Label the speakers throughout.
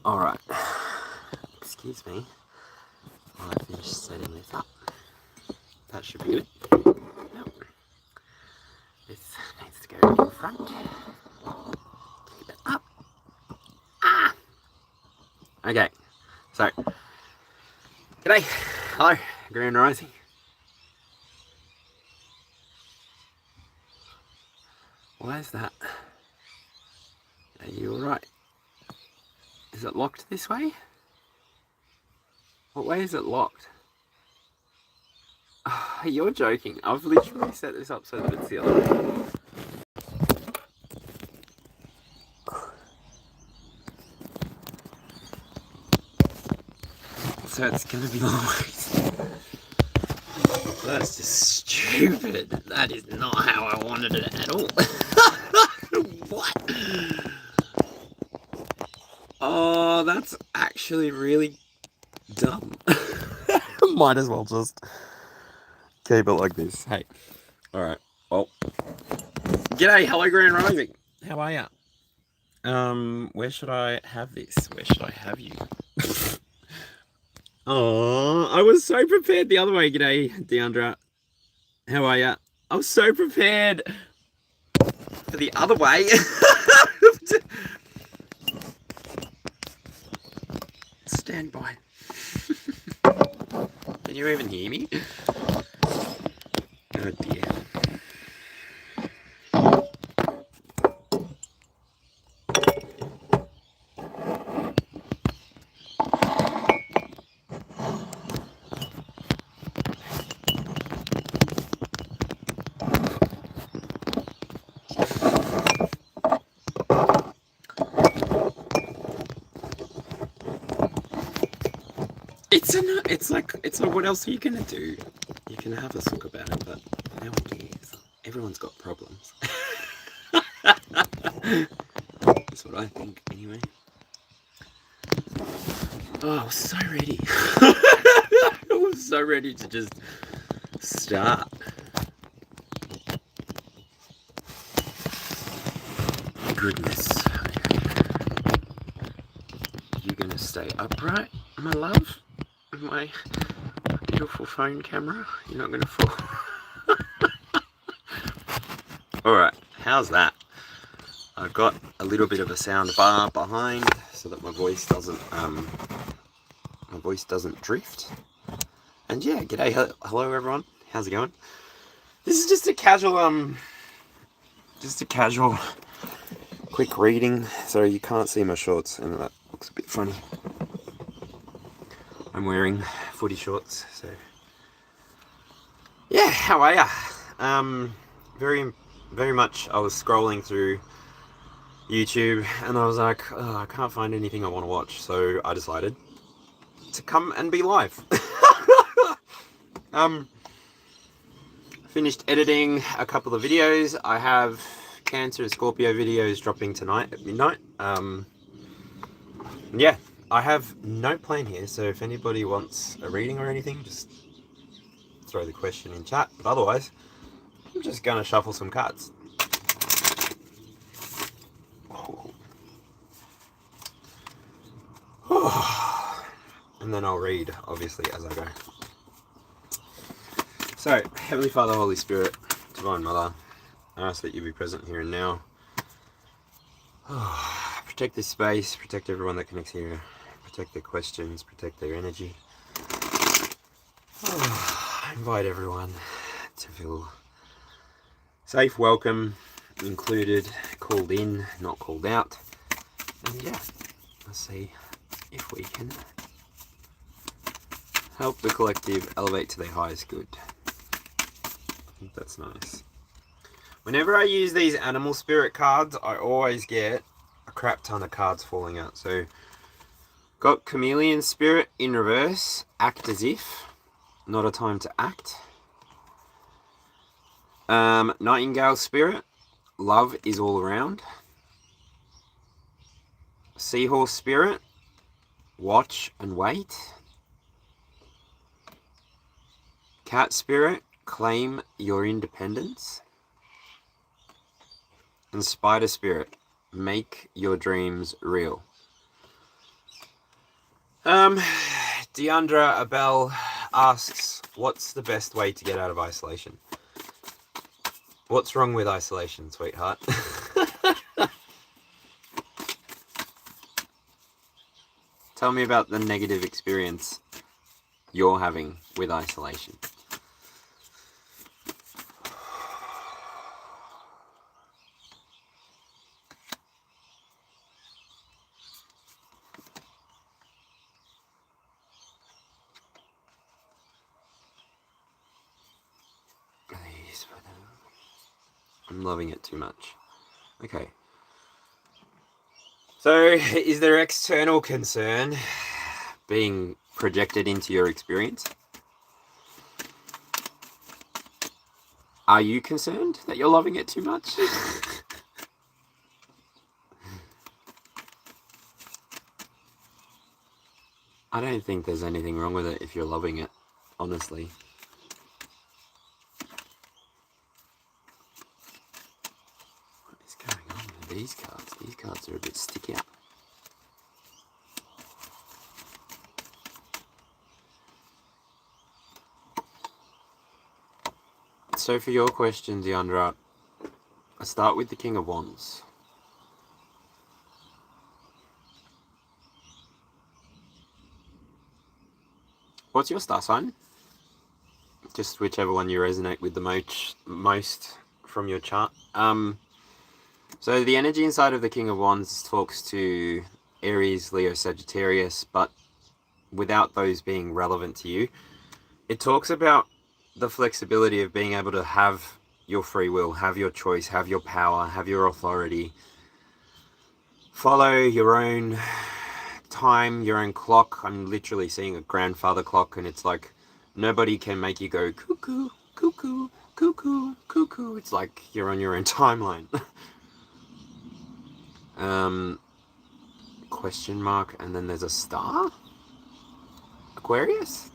Speaker 1: Alright, excuse me while I finish setting this up. That should be good. Nope. This needs to go in front. Keep it up. Ah! Okay, so, g'day, hello, Grand Rising. Why is that? Are you alright? Is it locked this way? What way is it locked? Oh, you're joking. I've literally set this up so that it's the other way. So it's gonna be always. That's just stupid. That is not how I wanted it at all. What? Oh, that's actually really dumb. Might as well just keep it like this. Hey. Alright. Well. G'day, hello Grand Rising. How are ya? Where should I have this? Where should I have you? Oh, I was so prepared the other way. G'day, Deandra. How are ya? I was so prepared for the other way. Stand by. Can you even hear me? Oh dear. It's like what else are you gonna do? You can have a look about it, but no one cares. Everyone's got problems. That's what I think, anyway. Oh, I was so ready. I was so ready to just start. Goodness. You gonna stay upright, my love? My beautiful phone camera. You're not gonna fall. Alright, how's that? I've got a little bit of a sound bar behind so that my voice doesn't drift. And yeah, g'day, hello everyone. How's it going? This is just a casual quick reading. So you can't see my shorts and that looks a bit funny. I'm wearing footy shorts, so yeah, how are ya? Very much I was scrolling through YouTube and I was like, oh, I can't find anything I want to watch, so I decided to come and be live. Finished editing a couple of videos. I have Cancer and Scorpio videos dropping tonight at midnight. Yeah, I have no plan here, so if anybody wants a reading or anything, just throw the question in chat. But otherwise, I'm just gonna shuffle some cards. And then I'll read, obviously, as I go. So, Heavenly Father, Holy Spirit, Divine Mother, I ask that you be present here and now. Protect this space, protect everyone that connects here, protect their questions, protect their energy. Invite everyone to feel safe, welcome, included, called in, not called out. And yeah, let's see if we can help the collective elevate to their highest good. I think that's nice. Whenever I use these animal spirit cards, I always get a crap ton of cards falling out. So, got Chameleon Spirit in reverse, act as if, not a time to act. Nightingale Spirit, love is all around. Seahorse Spirit, watch and wait. Cat Spirit, claim your independence. And Spider Spirit, make your dreams real. Deandra Abel asks, what's the best way to get out of isolation? What's wrong with isolation, sweetheart? Tell me about the negative experience you're having with isolation. I'm loving it too much. Okay. So, is there external concern being projected into your experience? Are you concerned that you're loving it too much? I don't think there's anything wrong with it if you're loving it, honestly. What is going on with these cards? These cards are a bit sticky up. So for your question, Deandra, I start with the King of Wands. What's your star sign? Just whichever one you resonate with the most from your chart. So the energy inside of the King of Wands talks to Aries, Leo, Sagittarius, but without those being relevant to you. It talks about the flexibility of being able to have your free will, have your choice, have your power, have your authority, follow your own time, your own clock. I'm literally seeing a grandfather clock, and it's like nobody can make you go cuckoo, cuckoo, cuckoo, cuckoo. It's like you're on your own timeline. Question mark, and then there's a star? Aquarius?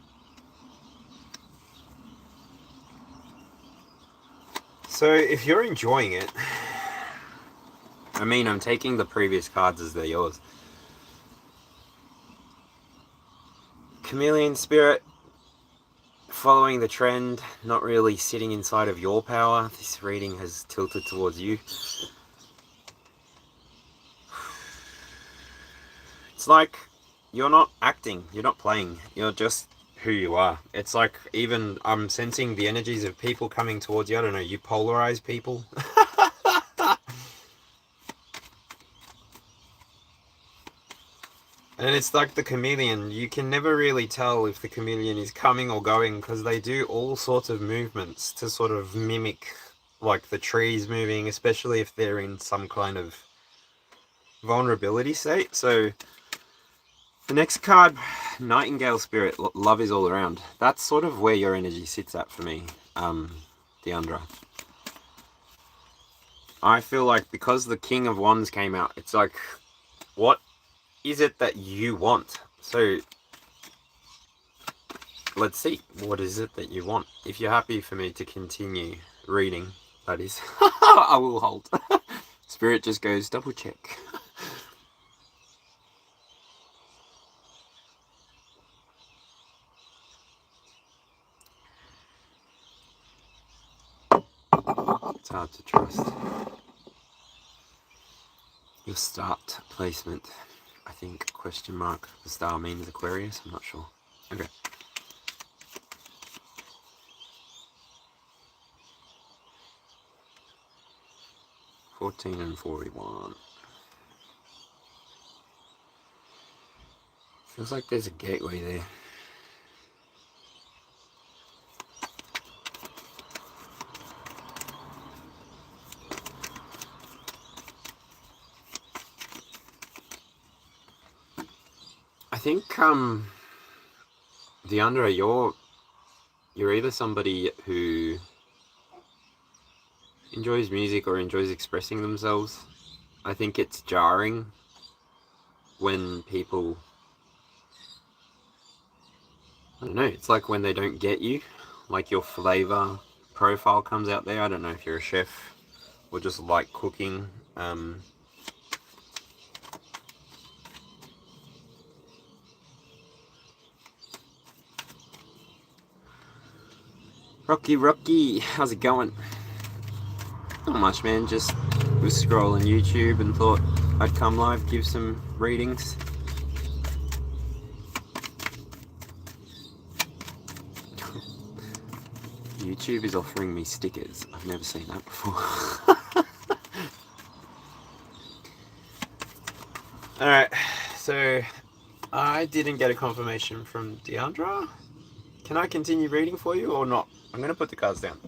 Speaker 1: So if you're enjoying it, I mean, I'm taking the previous cards as they're yours. Chameleon spirit, following the trend, not really sitting inside of your power. This reading has tilted towards you. It's like you're not acting, you're not playing, you're just who you are. It's like, even I'm sensing the energies of people coming towards you. I don't know, you polarize people. And it's like the chameleon. You can never really tell if the chameleon is coming or going, because they do all sorts of movements to sort of mimic like the trees moving, especially if they're in some kind of vulnerability state. So the next card, Nightingale spirit, love is all around. That's sort of where your energy sits at for me, Deandra. I feel like because the King of Wands came out, it's like, what is it that you want? So let's see, what is it that you want? If you're happy for me to continue reading, that is, I will hold. Spirit just goes, double check. It's hard to trust. Your start placement, I think, question mark, the star means Aquarius, I'm not sure. Okay. $14 and $41. Feels like there's a gateway there. I think Deandra, you're either somebody who enjoys music or enjoys expressing themselves. I think it's jarring when people, I don't know, it's like when they don't get you, like your flavor profile comes out there. I don't know if you're a chef or just like cooking. Rocky, how's it going? Not much, man, just was scrolling YouTube and thought I'd come live, give some readings. YouTube is offering me stickers. I've never seen that before. Alright, so I didn't get a confirmation from Deandra. Can I continue reading for you or not? I'm going to put the cards down.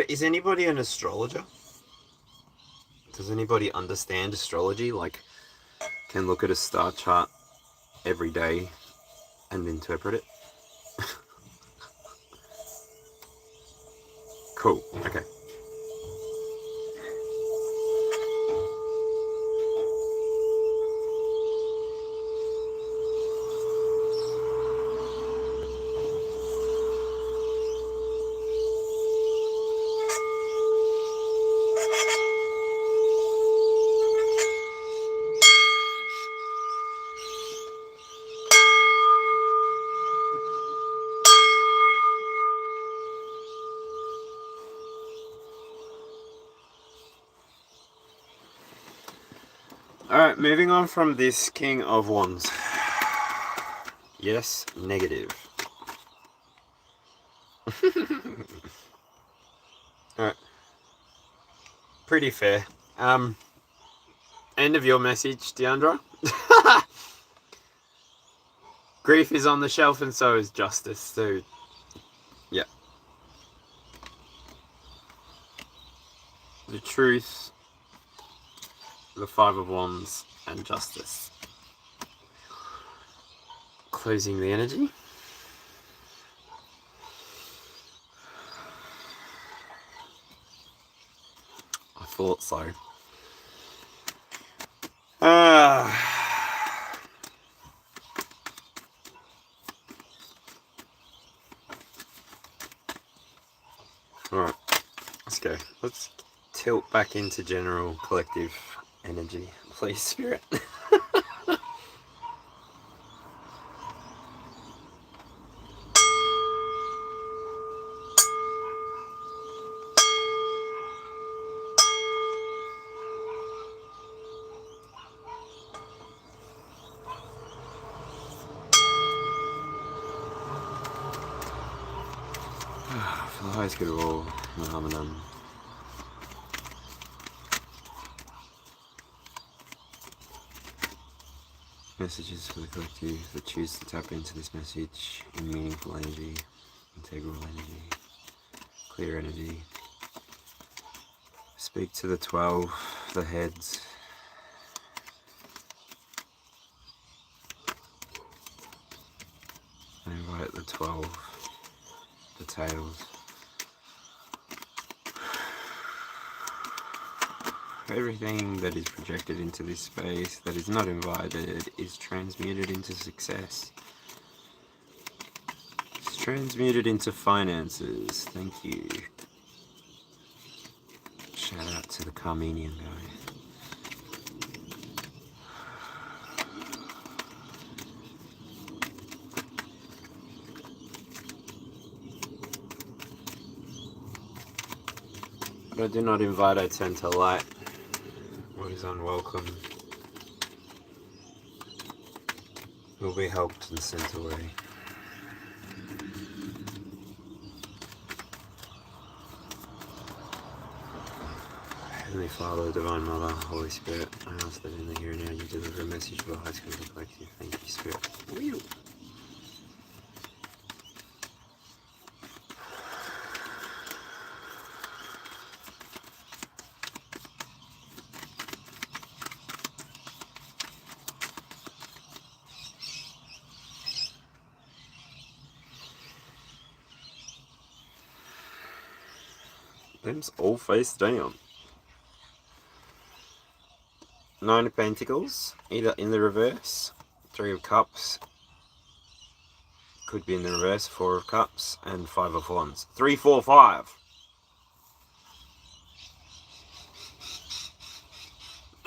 Speaker 1: Is anybody an astrologer? Does anybody understand astrology? Like, can look at a star chart every day and interpret it? Cool, okay. Alright, moving on from this King of Wands. Yes, negative. Alright. Pretty fair. End of your message, Deandra. Grief is on the shelf and so is justice, so yeah. The truth, the Five of Wands, and justice. Closing the energy. I thought so. Alright, let's go. Let's tilt back into general collective energy, please, Spirit. For the highest good of all, Muhammadan. Messages for the collective that choose to tap into this message in meaningful energy, integral energy, clear energy. Speak to the 12, the heads. And invite the 12, the tails. Everything that is projected into this space that is not invited is transmuted into success. It's transmuted into finances. Thank you. Shout out to the Carmenian guy. What I do not invite, I turn to light. What is unwelcome will be helped and sent away. Heavenly Father, Divine Mother, Holy Spirit, I ask that in the here and now you deliver a message for the high school collective. Thank you, Spirit. Wheel. Them's all face down. 9 of Pentacles, either in the reverse. 3 of Cups, could be in the reverse. 4 of Cups, and 5 of Wands. 3, 4, 5.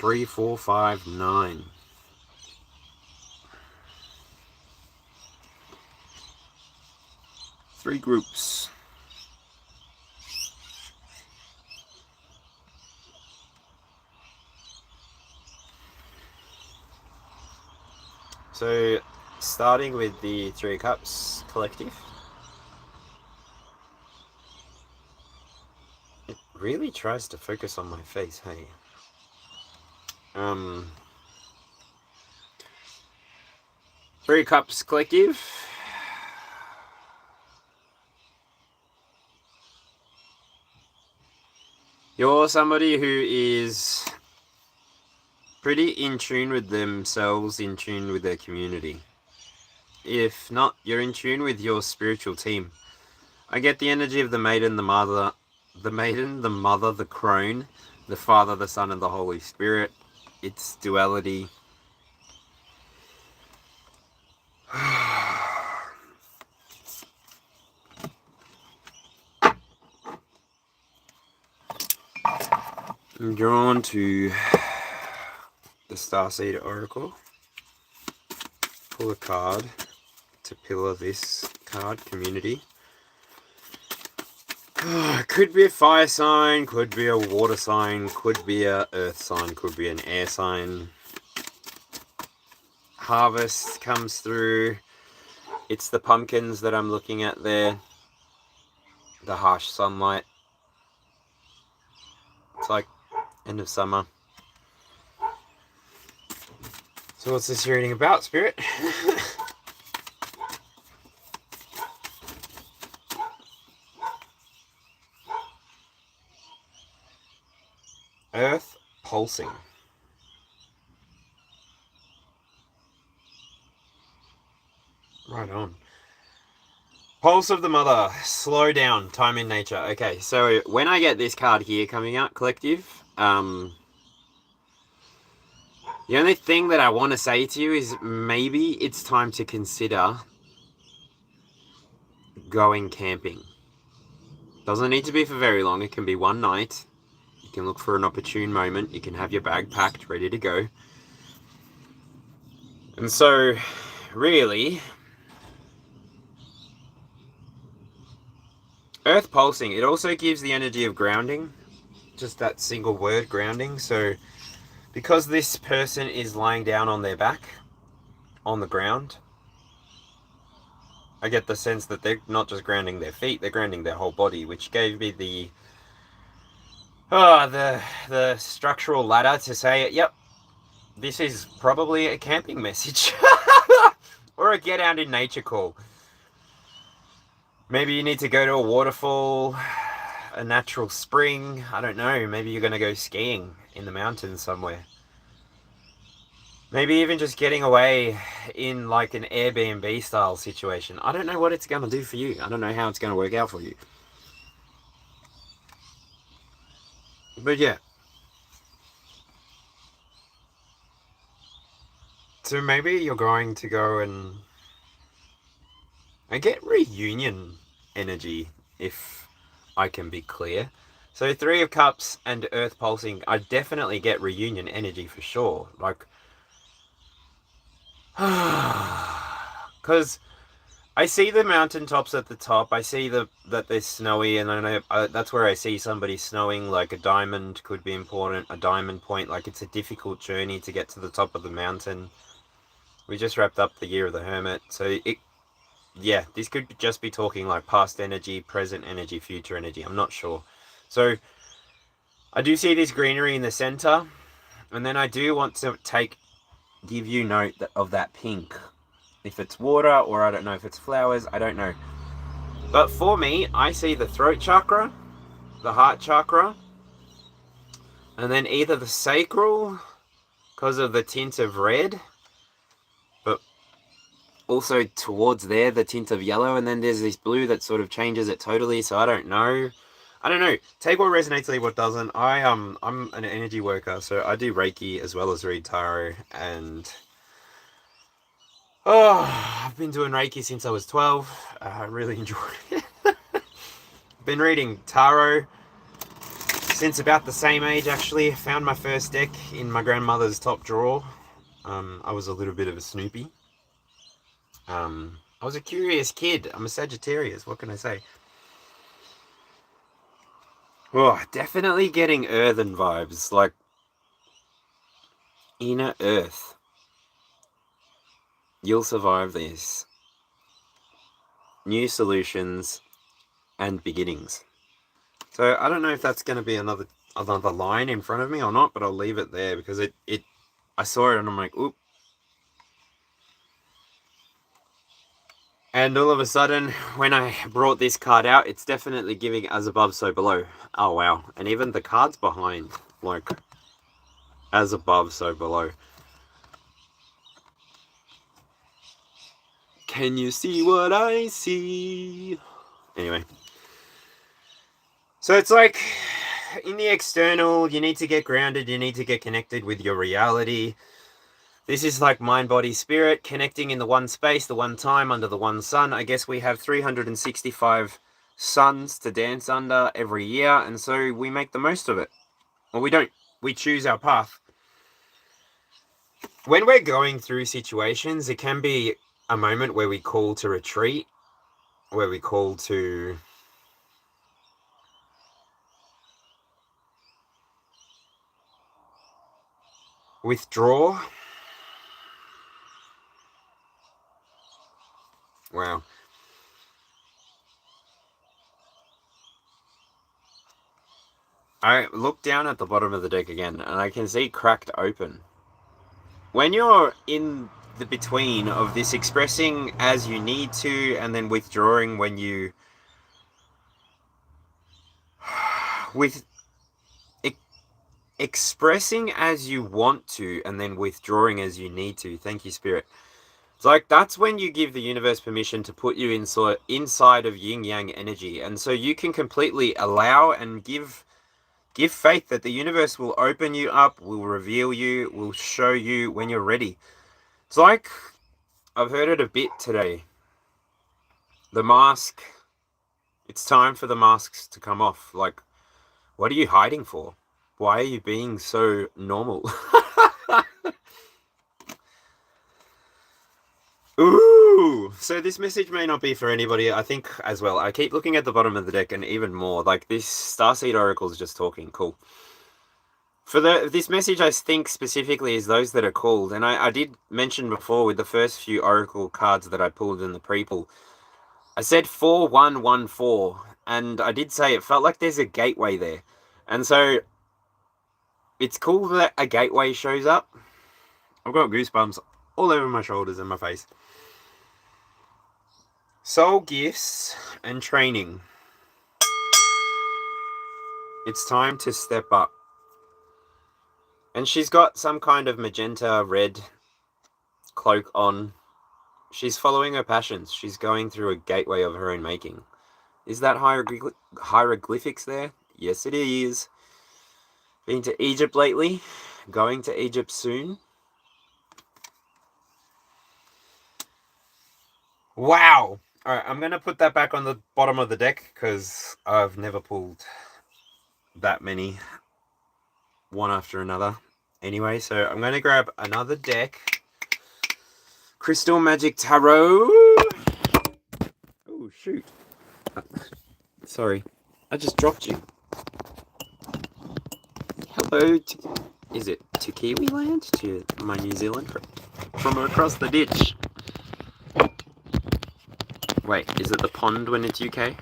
Speaker 1: 3, 4, 5, 9. Three groups. So, starting with the Three of Cups collective. It really tries to focus on my face, hey? Three of Cups collective. You're somebody who is pretty in tune with themselves, in tune with their community. If not, you're in tune with your spiritual team. I get the energy of the maiden, the mother, the crone, the Father, the Son, and the Holy Spirit. It's duality. I'm drawn to the Starseed Oracle. Pull a card to pillar this card, community. Could be a fire sign, could be a water sign, could be a earth sign, could be an air sign. Harvest comes through. It's the pumpkins that I'm looking at there. The harsh sunlight. It's like end of summer. So what's this reading about, Spirit? Earth pulsing. Right on. Pulse of the Mother. Slow down. Time in nature. Okay, so when I get this card here coming out, collective, the only thing that I want to say to you is maybe it's time to consider going camping. Doesn't need to be for very long. It can be one night. You can look for an opportune moment. You can have your bag packed, ready to go. And so, really, Earth pulsing, it also gives the energy of grounding. Just that single word, grounding. So, because this person is lying down on their back, on the ground, I get the sense that they're not just grounding their feet, they're grounding their whole body, which gave me the structural ladder to say, yep, this is probably a camping message. Or a get out in nature call. Maybe you need to go to a waterfall, a natural spring, I don't know, maybe you're going to go skiing in the mountains somewhere. Maybe even just getting away in like an Airbnb style situation. I don't know what it's going to do for you. I don't know how it's going to work out for you. But yeah. So maybe you're going to go and I get reunion energy, if I can be clear. So Three of Cups and Earth pulsing, I definitely get reunion energy for sure. Like, because I see the mountaintops at the top. I see that they're snowy, and I know that's where I see somebody snowing. Like a diamond could be important, a diamond point. Like it's a difficult journey to get to the top of the mountain. We just wrapped up the year of the Hermit, so yeah, this could just be talking like past energy, present energy, future energy. I'm not sure. So I do see this greenery in the center, and then I do want to give you note of that pink. If it's water, or I don't know if it's flowers, I don't know. But for me, I see the throat chakra, the heart chakra, and then either the sacral, because of the tint of red, but also towards there, the tint of yellow, and then there's this blue that sort of changes it totally, so I don't know. Take what resonates, leave what doesn't. I'm an energy worker, so I do Reiki as well as read tarot, and I've been doing Reiki since I was 12. I really enjoy it. Been reading tarot since about the same age, actually. Found my first deck in my grandmother's top drawer. I was a little bit of a Snoopy. I was a curious kid. I'm a Sagittarius. What can I say? Oh, definitely getting earthen vibes. Like, inner earth. You'll survive this. New solutions and beginnings. So I don't know if that's going to be another line in front of me or not, but I'll leave it there because I saw it and I'm like, oop. And all of a sudden, when I brought this card out, it's definitely giving as above, so below. Oh, wow. And even the cards behind, like, as above, so below. Can you see what I see? Anyway. So it's like, in the external, you need to get grounded, you need to get connected with your reality. This is like mind, body, spirit, connecting in the one space, the one time, under the one sun. I guess we have 365 suns to dance under every year, and so we make the most of it. Well, we don't. We choose our path. When we're going through situations, it can be a moment where we call to retreat, where we call to withdraw. Wow. I look down at the bottom of the deck again, and I can see cracked open. When you're in the between of this expressing as you need to, and then withdrawing when you... expressing as you want to, and then withdrawing as you need to. Thank you, Spirit. It's like, that's when you give the universe permission to put you inside of yin-yang energy. And so you can completely allow and give faith that the universe will open you up, will reveal you, will show you when you're ready. It's like, I've heard it a bit today. The mask, it's time for the masks to come off. Like, what are you hiding for? Why are you being so normal? Ooh! So this message may not be for anybody, I think, as well. I keep looking at the bottom of the deck and even more. Like, this Starseed Oracle is just talking. Cool. For this message, I think specifically is those that are called. And I did mention before with the first few Oracle cards that I pulled in the pre-pull. I said 4114. And I did say it felt like there's a gateway there. And so... it's cool that a gateway shows up. I've got goosebumps all over my shoulders and my face. Soul gifts and training. It's time to step up. And she's got some kind of magenta red cloak on. She's following her passions. She's going through a gateway of her own making. Is that hieroglyphics there? Yes, it is. Been to Egypt lately. Going to Egypt soon. Wow. Alright, I'm going to put that back on the bottom of the deck because I've never pulled that many one after another. Anyway, so I'm going to grab another deck. Crystal Magic Tarot. Oh, shoot. Sorry. I just dropped you. Hello, is it to Kiwi land? To my New Zealand? From across the ditch. Wait, is it the pond when it's UK?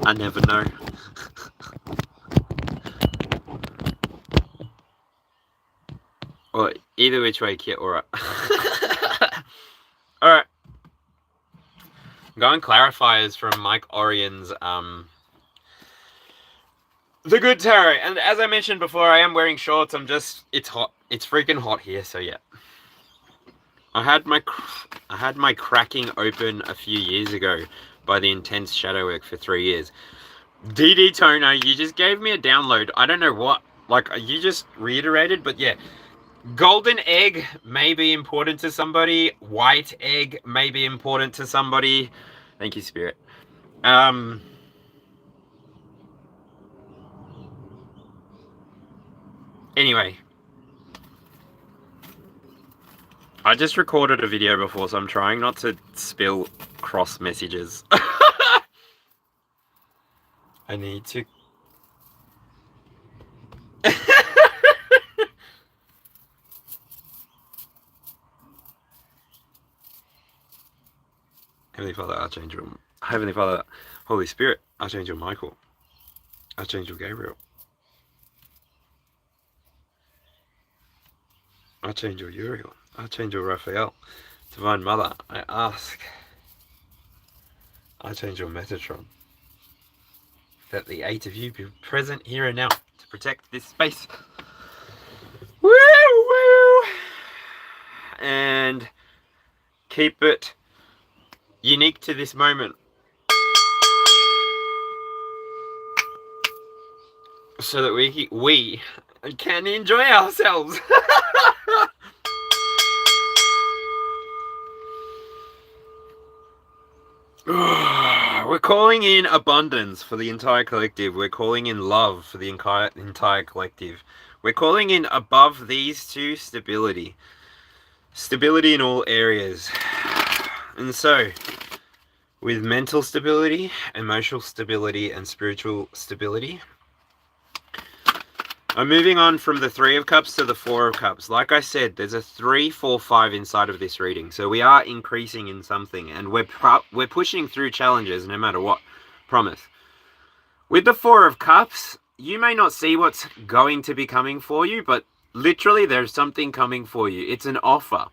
Speaker 1: I never know. Well, either which way, Kit, alright. Alright. Going clarifiers from Mike Orion's, The Good Tarot. And as I mentioned before, I am wearing shorts. It's hot. It's freaking hot here, so yeah. I had my cracking open a few years ago by the intense shadow work for 3 years. DD Toner, you just gave me a download. I don't know what. Like, you just reiterated, but yeah. Golden egg may be important to somebody. White egg may be important to somebody. Thank you, Spirit. Anyway, I just recorded a video before, so I'm trying not to spill cross messages. I need to... Heavenly Father, Archangel, Heavenly Father, Holy Spirit, Archangel Michael, Archangel Gabriel, Archangel Uriel, Archangel Raphael, Divine Mother, I ask Archangel Metatron that the 8 of you be present here and now to protect this space. Woo, woo. And keep it unique to this moment, so that we can enjoy ourselves. We're calling in abundance for the entire collective. We're calling in love for the entire collective. We're calling in above these two stability. Stability in all areas. And so, with mental stability, emotional stability, and spiritual stability, I'm moving on from the 3 of Cups to the 4 of Cups. Like I said, there's a 3, 4, 5 inside of this reading. So we are increasing in something, and we're pushing through challenges no matter what. Promise. With the 4 of Cups, you may not see what's going to be coming for you, but literally there's something coming for you. It's an offer.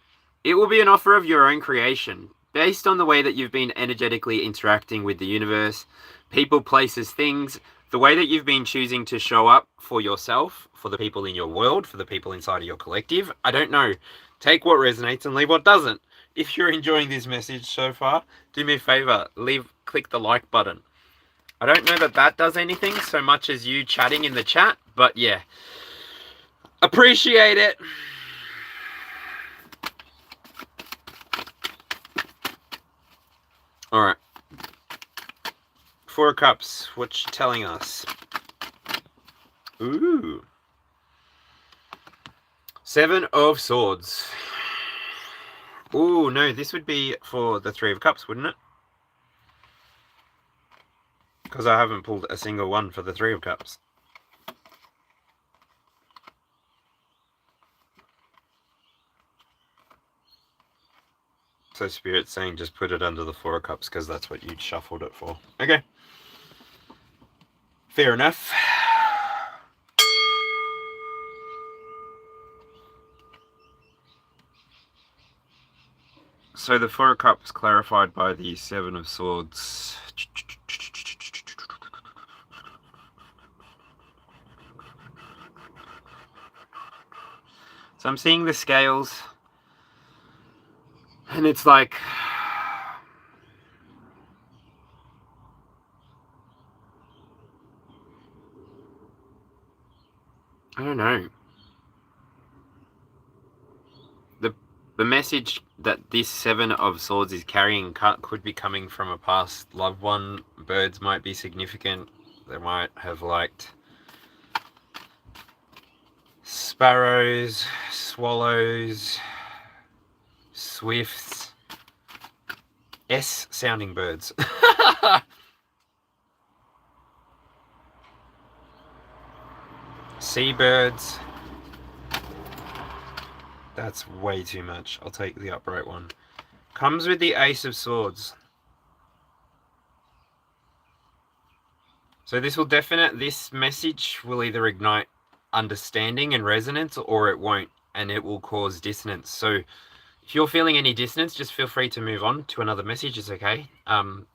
Speaker 1: It will be an offer of your own creation, based on the way that you've been energetically interacting with the universe, people, places, things, the way that you've been choosing to show up for yourself, for the people in your world, for the people inside of your collective. I don't know. Take what resonates and leave what doesn't. If you're enjoying this message so far, do me a favor, click the like button. I don't know that that does anything so much as you chatting in the chat, but yeah. Appreciate it. All right. 4 of Cups, what's she telling us? Ooh. 7 of Swords. Ooh, no, this would be for the 3 of Cups, wouldn't it? Because I haven't pulled a single one for the 3 of Cups. So Spirit's saying just put it under the 4 of Cups because that's what you shuffled it for. Okay. Fair enough. So the 4 of Cups clarified by the 7 of Swords. So I'm seeing the scales, and it's like, I don't know. The message that this 7 of Swords is carrying could be coming from a past loved one. Birds might be significant. They might have liked sparrows, swallows, swifts, S-sounding birds. Seabirds. That's way too much. I'll take the upright one. Comes with the Ace of Swords. So this message will either ignite understanding and resonance, or it won't, and it will cause dissonance. So if you're feeling any dissonance, just feel free to move on to another message. It's okay.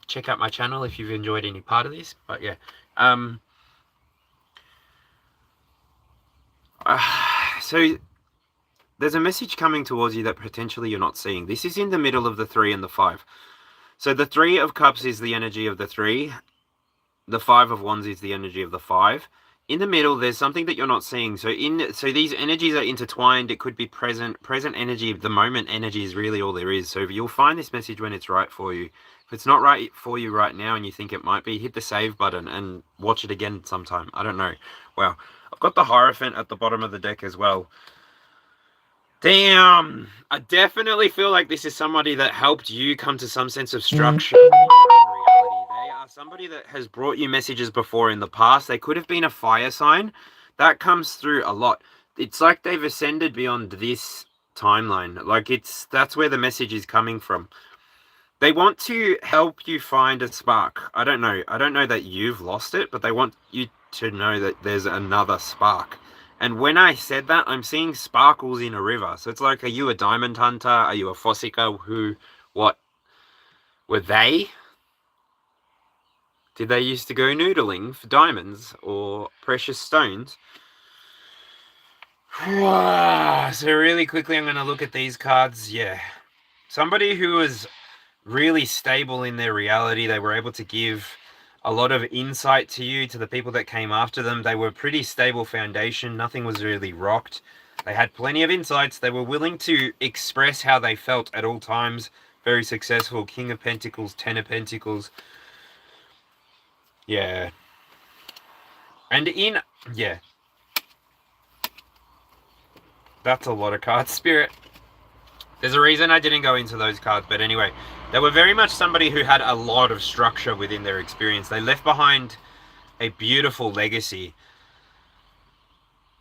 Speaker 1: Check out my channel if you've enjoyed any part of this. But yeah. So there's a message coming towards you that potentially you're not seeing. This is in the middle of the 3 and the 5. So the 3 of Cups is the energy of the 3. The 5 of Wands is the energy of the 5. In the middle, there's something that you're not seeing. So these energies are intertwined. It could be present energy. The moment energy is really all there is. So you'll find this message when it's right for you. If it's not right for you right now and you think it might be, hit the save button and watch it again sometime. I don't know. Wow. I've got the Hierophant at the bottom of the deck as well. Damn. I definitely feel like this is somebody that helped you come to some sense of structure in your own reality. They are somebody that has brought you messages before in the past. They could have been a fire sign. That comes through a lot. It's like they've ascended beyond this timeline. Like that's where the message is coming from. They want to help you find a spark. I don't know that you've lost it, but they want you to know that there's another spark. And when I said that, I'm seeing sparkles in a river. So it's like, are you a diamond hunter? Are you a fossicker? What were they? Did they used to go noodling for diamonds or precious stones? So really quickly, I'm going to look at these cards. Yeah. Somebody who was really stable in their reality. They were able to give a lot of insight to you, to the people that came after them. They were pretty stable foundation. Nothing was really rocked. They had plenty of insights. They were willing to express how they felt at all times. Very successful. King of Pentacles, Ten of Pentacles. Yeah. And yeah. That's a lot of cards, Spirit. There's a reason I didn't go into those cards, but anyway, they were very much somebody who had a lot of structure within their experience. They left behind a beautiful legacy.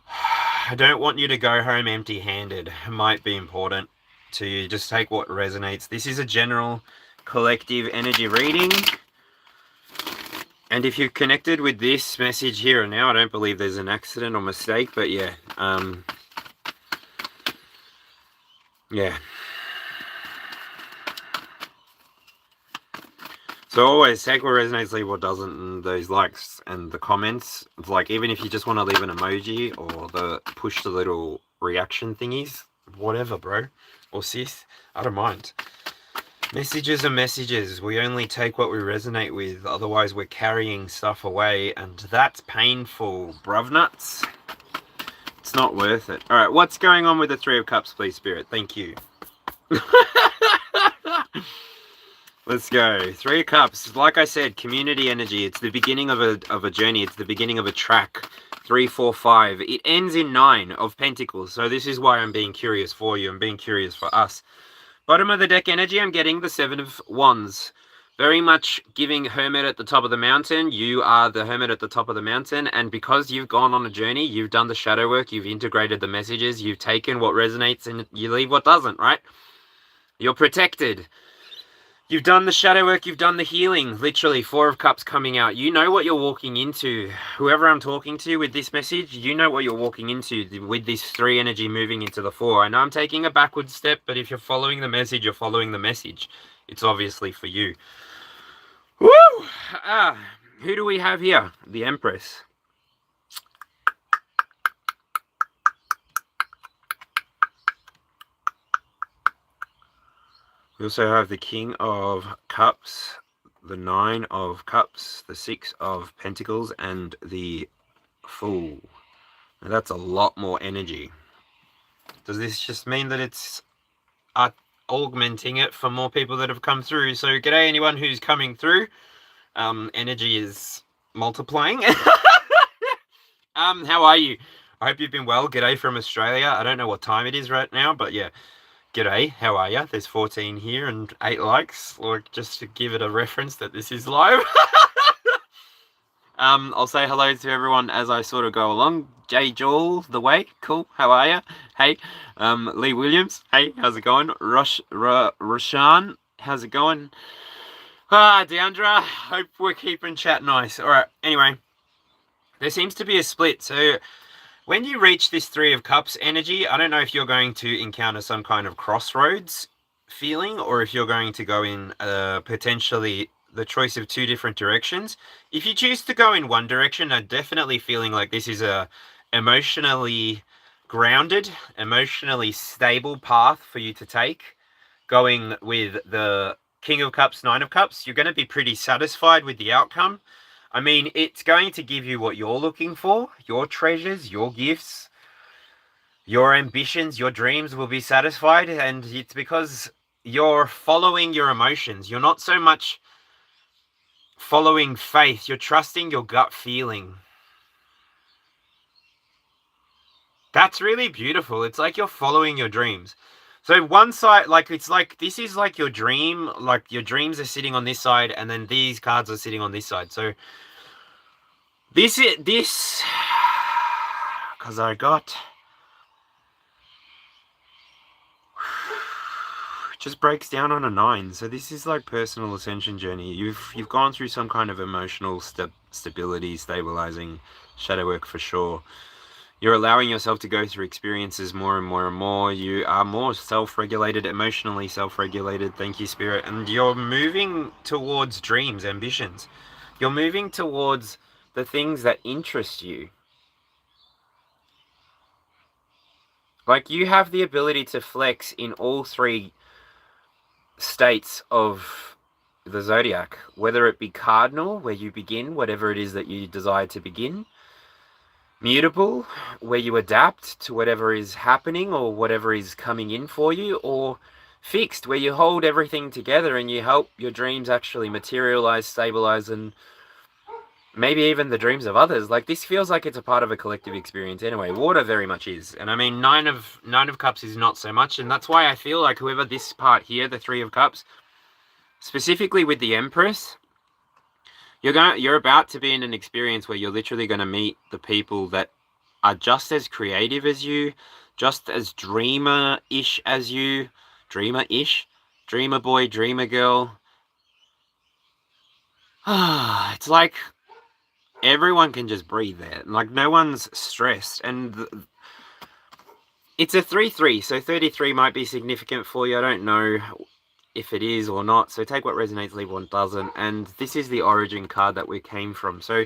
Speaker 1: I don't want you to go home empty-handed. It might be important to you. Just take what resonates. This is a general collective energy reading. And if you're connected with this message here and now, I don't believe there's an accident or mistake, but yeah. Yeah. So always take what resonates, leave what doesn't, and those likes and the comments. It's like, even if you just want to leave an emoji or push the little reaction thingies, whatever, bro. Or sis, I don't mind. Messages are messages. We only take what we resonate with. Otherwise, we're carrying stuff away, and that's painful, bruv nuts. It's not worth it. All right, what's going on with the Three of Cups, please, Spirit? Thank you. Let's go. Three of Cups. Like I said, community energy. It's the beginning of a journey. It's the beginning of a track. 3, 4, 5. It ends in 9 of Pentacles. So this is why I'm being curious for you. I'm being curious for us. Bottom of the deck energy, I'm getting the 7 of Wands. Very much giving Hermit at the top of the mountain. You are the Hermit at the top of the mountain. And because you've gone on a journey, you've done the shadow work, you've integrated the messages, you've taken what resonates and you leave what doesn't, right? You're protected. You've done the shadow work, you've done the healing. Literally, 4 of Cups coming out. You know what you're walking into. Whoever I'm talking to with this message, you know what you're walking into with this 3 energy moving into the 4. I know I'm taking a backward step, but if you're following the message, you're following the message. It's obviously for you. Woo! Who do we have here? The Empress. We also have the King of Cups, the 9 of Cups, the 6 of Pentacles, and the Fool. Now that's a lot more energy. Does this just mean that it's augmenting it for more people that have come through? So g'day anyone who's coming through. Energy is multiplying. How are you? I hope you've been well. G'day from Australia. I don't know what time it is right now, but yeah. G'day, how are you? There's 14 here and 8 likes, or just to give it a reference that this is live. I'll say hello to everyone as I sort of go along. Jay Joel, the way, cool, how are you? Hey, Lee Williams, hey, how's it going? Rashan, how's it going? Deandra, hope we're keeping chat nice. All right, anyway, there seems to be a split, so when you reach this 3 of Cups energy, I don't know if you're going to encounter some kind of crossroads feeling, or if you're going to go in potentially the choice of 2 different directions. If you choose to go in one direction, I'm definitely feeling like this is a emotionally grounded, emotionally stable path for you to take. Going with the King of Cups, 9 of Cups, you're going to be pretty satisfied with the outcome. I mean, it's going to give you what you're looking for, your treasures, your gifts, your ambitions, your dreams will be satisfied. And it's because you're following your emotions. You're not so much following faith. You're trusting your gut feeling. That's really beautiful. It's like you're following your dreams. So one side, like, it's like, this is like your dream, like your dreams are sitting on this side and then these cards are sitting on this side. So this, because I got, just breaks down on a 9. So this is like personal ascension journey. You've gone through some kind of emotional stability, stabilizing shadow work for sure. You're allowing yourself to go through experiences more and more and more. You are more self-regulated, emotionally self-regulated. Thank you, Spirit. And you're moving towards dreams, ambitions. You're moving towards the things that interest you. Like, you have the ability to flex in all 3 states of the zodiac, whether it be cardinal, where you begin whatever it is that you desire to begin, mutable, where you adapt to whatever is happening or whatever is coming in for you, or fixed, where you hold everything together and you help your dreams actually materialize, stabilize, and maybe even the dreams of others. Like, this feels like it's a part of a collective experience anyway. Water very much is. And I mean, nine of cups is not so much, and that's why I feel like whoever this part here, the 3 of cups, specifically with the Empress, you're about to be in an experience where you're literally going to meet the people that are just as creative as you, just as dreamer-ish as you, dreamer-ish, dreamer boy, dreamer girl. It's like everyone can just breathe there. Like, no one's stressed. And it's a 3-3, so 33 might be significant for you. I don't know if it is or not, so take what resonates, leave what doesn't. And this is the origin card that we came from. So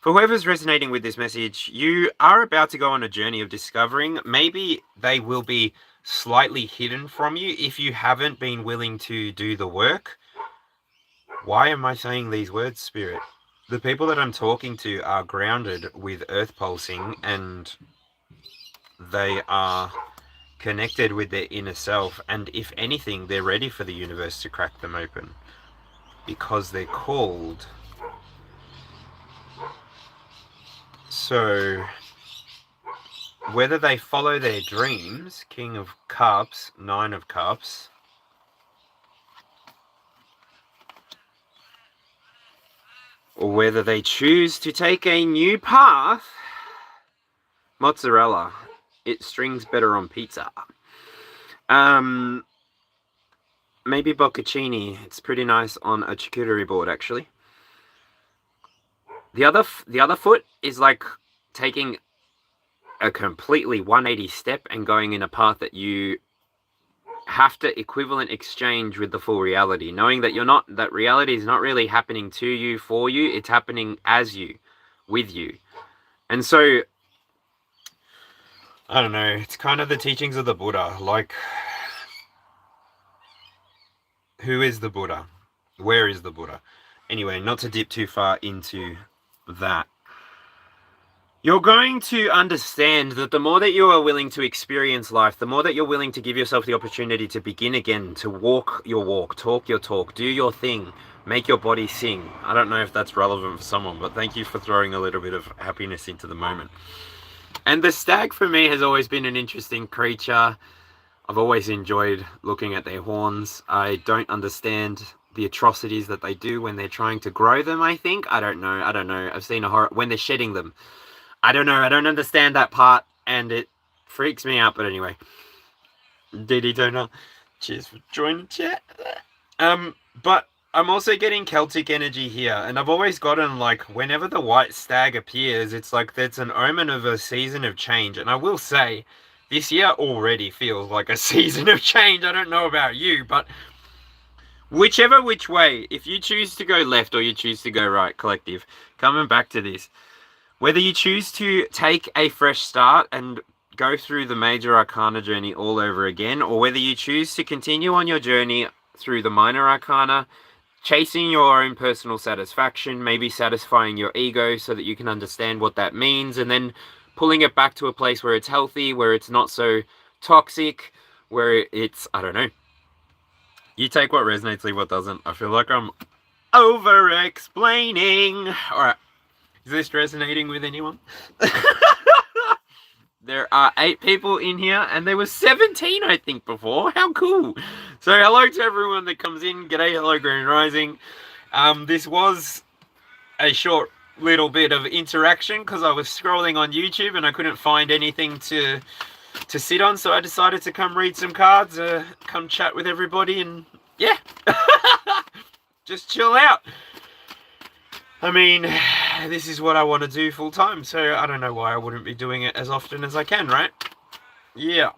Speaker 1: for whoever's resonating with this message, you are about to go on a journey of discovering. Maybe they will be slightly hidden from you if you haven't been willing to do the work. Why am I saying these words, Spirit? The people that I'm talking to are grounded with earth pulsing, and they are connected with their inner self, and if anything, they're ready for the universe to crack them open, because they're called. So whether they follow their dreams, King of Cups, 9 of Cups, or whether they choose to take a new path, mozzarella, it strings better on pizza. Maybe bocconcini. It's pretty nice on a charcuterie board, actually. The other foot is like taking a completely 180 step and going in a path that you have to equivalent exchange with the full reality, knowing that that reality is not really happening to you, for you, it's happening as you, with you. And so, I don't know, it's kind of the teachings of the Buddha. Like, who is the Buddha? Where is the Buddha? Anyway, not to dip too far into that. You're going to understand that the more that you are willing to experience life, the more that you're willing to give yourself the opportunity to begin again, to walk your walk, talk your talk, do your thing, make your body sing. I don't know if that's relevant for someone, but thank you for throwing a little bit of happiness into the moment. And the stag for me has always been an interesting creature. I've always enjoyed looking at their horns. I don't understand the atrocities that they do when they're trying to grow them, I think. I don't know. I've seen a horror when they're shedding them. I don't know. I don't understand that part, and it freaks me out. But anyway, Didi Donor, cheers for joining chat. But I'm also getting Celtic energy here, and I've always gotten, like, whenever the white stag appears, it's like that's an omen of a season of change. And I will say, this year already feels like a season of change. I don't know about you, but whichever which way, if you choose to go left or you choose to go right, collective, coming back to this, whether you choose to take a fresh start and go through the major arcana journey all over again, or whether you choose to continue on your journey through the minor arcana, chasing your own personal satisfaction, maybe satisfying your ego so that you can understand what that means, and then pulling it back to a place where it's healthy, where it's not so toxic, where it's, I don't know. You take what resonates, leave what doesn't. I feel like I'm over-explaining. Alright. Is this resonating with anyone? There are 8 people in here, and there was 17, I think, before. How cool. So, hello to everyone that comes in. G'day, hello, Green Rising. This was a short little bit of interaction, because I was scrolling on YouTube, and I couldn't find anything to sit on, so I decided to come read some cards, come chat with everybody, and yeah. Just chill out. I mean, this is what I want to do full time, so I don't know why I wouldn't be doing it as often as I can, right? Yeah.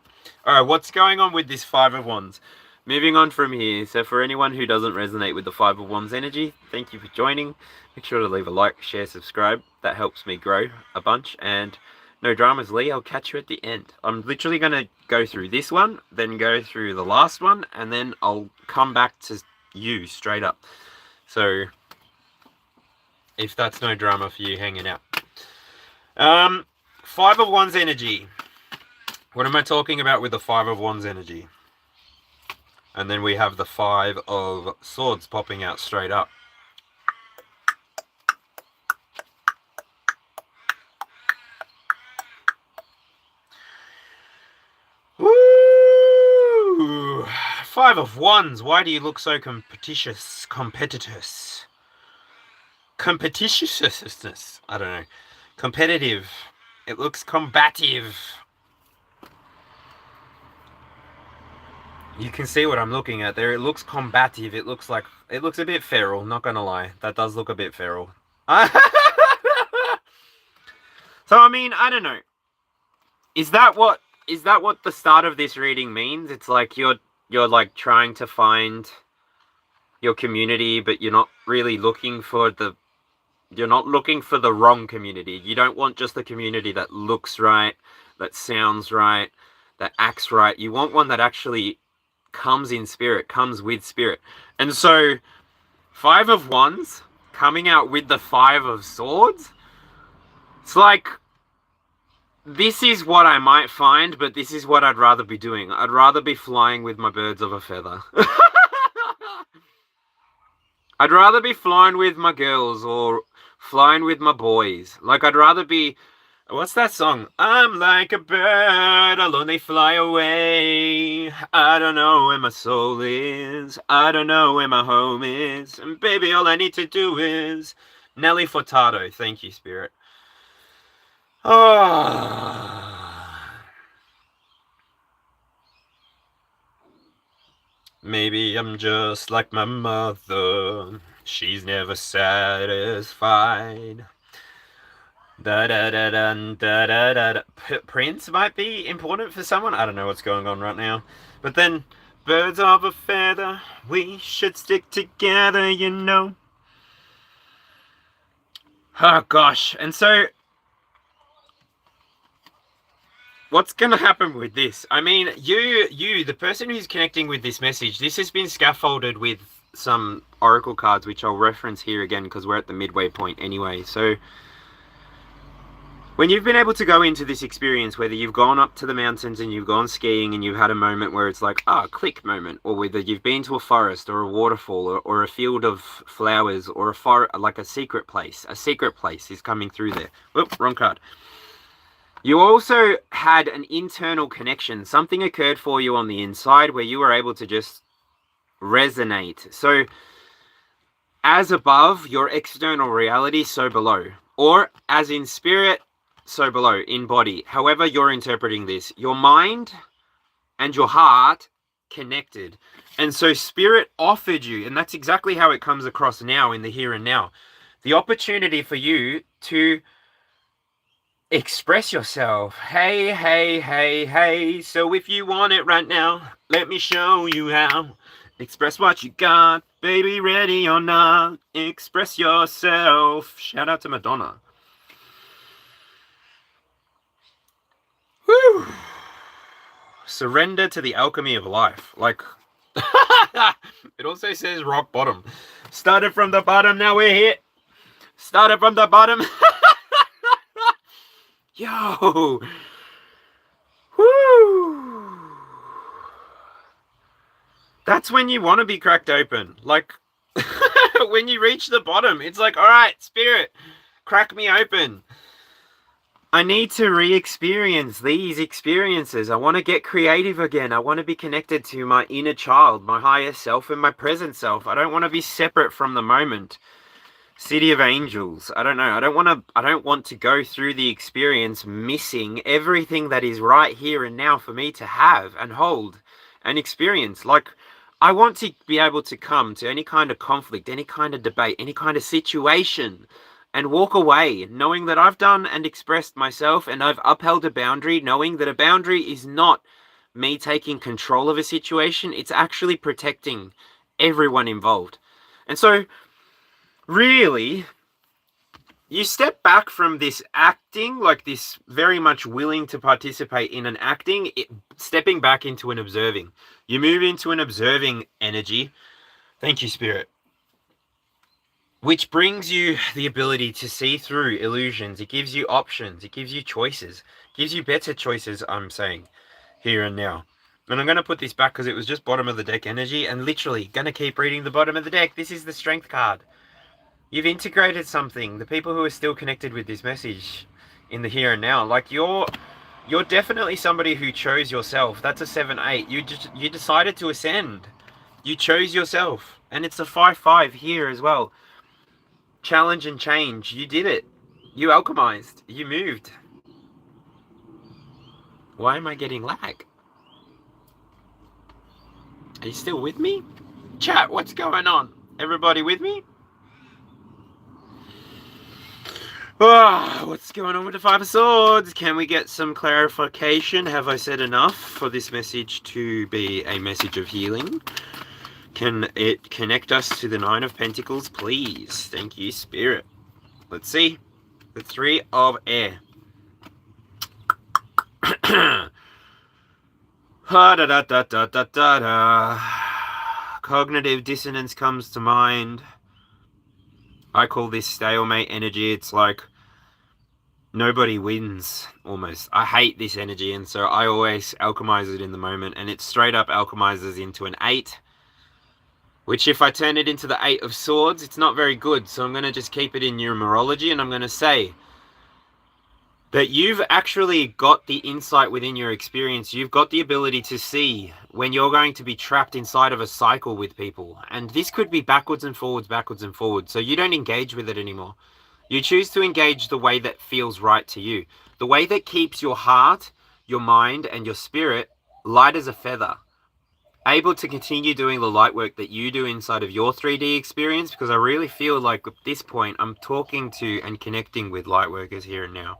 Speaker 1: Alright, what's going on with this Five of Wands? Moving on from here, so for anyone who doesn't resonate with the Five of Wands energy, thank you for joining. Make sure to leave a like, share, subscribe. That helps me grow a bunch. And no dramas, Lee, I'll catch you at the end. I'm literally going to go through this one, then go through the last one, and then I'll come back to you straight up. So if that's no drama for you hanging out. Five of Wands energy. What am I talking about with the Five of Wands energy? And then we have the Five of Swords popping out straight up. Woo! Five of Wands. Why do you look so competitious? Competitiousness. I don't know. Competitive. It looks combative. You can see what I'm looking at there. It looks combative. It looks a bit feral, not gonna lie. That does look a bit feral. So I mean, I don't know. Is that what the start of this reading means? It's like you're like trying to find your community, but you're not really looking for the wrong community. You don't want just the community that looks right, that sounds right, that acts right. You want one that actually comes in spirit, comes with spirit. And so, Five of Wands coming out with the Five of Swords. It's like, this is what I might find, but this is what I'd rather be doing. I'd rather be flying with my birds of a feather. I'd rather be flying with my girls or flying with my boys. Like, I'd rather be... What's that song? I'm like a bird, I'll only fly away. I don't know where my soul is. I don't know where my home is. And baby, all I need to do is... Nelly Furtado. Thank you, Spirit. Oh. Maybe I'm just like my mother. She's never satisfied. Prince might be important for someone. I don't know what's going on right now. But then, birds of a feather, we should stick together, you know. Oh gosh. And so, what's going to happen with this? I mean, you, the person who's connecting with this message, this has been scaffolded with some oracle cards, which I'll reference here again because we're at the midway point anyway. So, when you've been able to go into this experience, whether you've gone up to the mountains and you've gone skiing and you've had a moment where it's like, click moment, or whether you've been to a forest or a waterfall or a field of flowers or like a secret place is coming through there. Whoop, wrong card. You also had an internal connection. Something occurred for you on the inside where you were able to just resonate. So, as above, your external reality, so below. Or, as in spirit, so below, in body. However you're interpreting this, your mind and your heart connected. And so spirit offered you, and that's exactly how it comes across now in the here and now, the opportunity for you to express yourself. Hey, hey, hey, hey. So if you want it right now, let me show you how. Express what you got, baby, ready or not. Express yourself. Shout out to Madonna. Whew. Surrender to the alchemy of life. Like, it also says rock bottom. Started from the bottom, now we're here. Started from the bottom. Yo. Woo. That's when you want to be cracked open. Like, when you reach the bottom, it's like, all right, spirit, crack me open. I need to re-experience these experiences. I want to get creative again. I want to be connected to my inner child, my higher self, and my present self. I don't want to be separate from the moment. City of Angels. I don't know. I don't want to go through the experience missing everything that is right here and now for me to have and hold and experience. Like, I want to be able to come to any kind of conflict, any kind of debate, any kind of situation, and walk away knowing that I've done and expressed myself, and I've upheld a boundary, knowing that a boundary is not me taking control of a situation. It's actually protecting everyone involved. And so, really, you step back from this acting, like this very much willing to participate in an acting, stepping back into an observing. You move into an observing energy. Thank you, Spirit. Which brings you the ability to see through illusions. It gives you options. It gives you choices. It gives you better choices, I'm saying, here and now. And I'm going to put this back because it was just bottom of the deck energy, and literally going to keep reading the bottom of the deck. This is the Strength card. You've integrated something. The people who are still connected with this message in the here and now, like you're definitely somebody who chose yourself. That's a 7-8. You decided to ascend. You chose yourself. And it's a 5-5 here as well. Challenge and change. You did it. You alchemized. You moved. Why am I getting lag? Are you still with me? Chat, what's going on? Everybody with me? Oh, what's going on with the Five of Swords? Can we get some clarification? Have I said enough for this message to be a message of healing? Can it connect us to the Nine of Pentacles, please? Thank you, Spirit. Let's see. The Three of Air. Cognitive dissonance comes to mind. I call this stalemate energy. It's like nobody wins, almost. I hate this energy, and so I always alchemize it in the moment, and it straight up alchemizes into an 8. Which, if I turn it into the 8 of Swords, it's not very good. So I'm going to just keep it in numerology, and I'm going to say that you've actually got the insight within your experience. You've got the ability to see when you're going to be trapped inside of a cycle with people. And this could be backwards and forwards, backwards and forwards. So you don't engage with it anymore. You choose to engage the way that feels right to you. The way that keeps your heart, your mind, and your spirit light as a feather. Able to continue doing the light work that you do inside of your 3D experience, because I really feel like at this point I'm talking to and connecting with light workers here and now.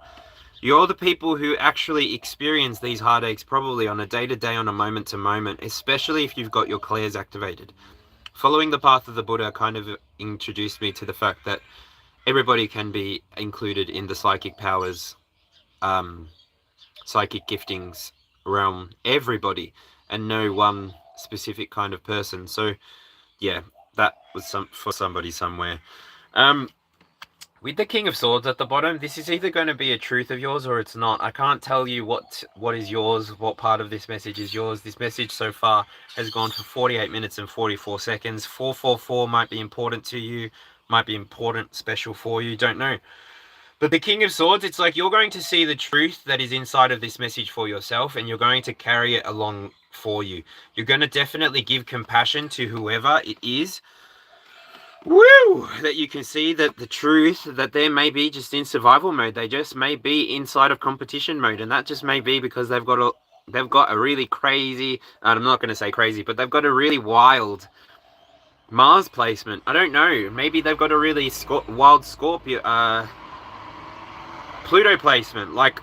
Speaker 1: You're the people who actually experience these heartaches probably on a day-to-day, on a moment-to-moment, especially if you've got your clairs activated. Following the path of the Buddha kind of introduced me to the fact that everybody can be included in the psychic powers, psychic giftings realm. Everybody, and no one specific kind of person. So yeah, that was for somebody somewhere. With the King of Swords at the bottom, this is either going to be a truth of yours or it's not. I can't tell you what is yours, what part of this message is yours. This message so far has gone for 48 minutes and 44 seconds. 444 might be important to you, might be important, special for you, don't know. But the King of Swords, it's like you're going to see the truth that is inside of this message for yourself, and you're going to carry it along for you. You're going to definitely give compassion to whoever it is. Woo! That you can see that the truth that they may be just in survival mode. They just may be inside of competition mode, and that just may be because they've got a really crazy, I'm not going to say crazy, but they've got a really wild Mars placement. I don't know. Maybe they've got a really wild Scorpio, Pluto placement. Like,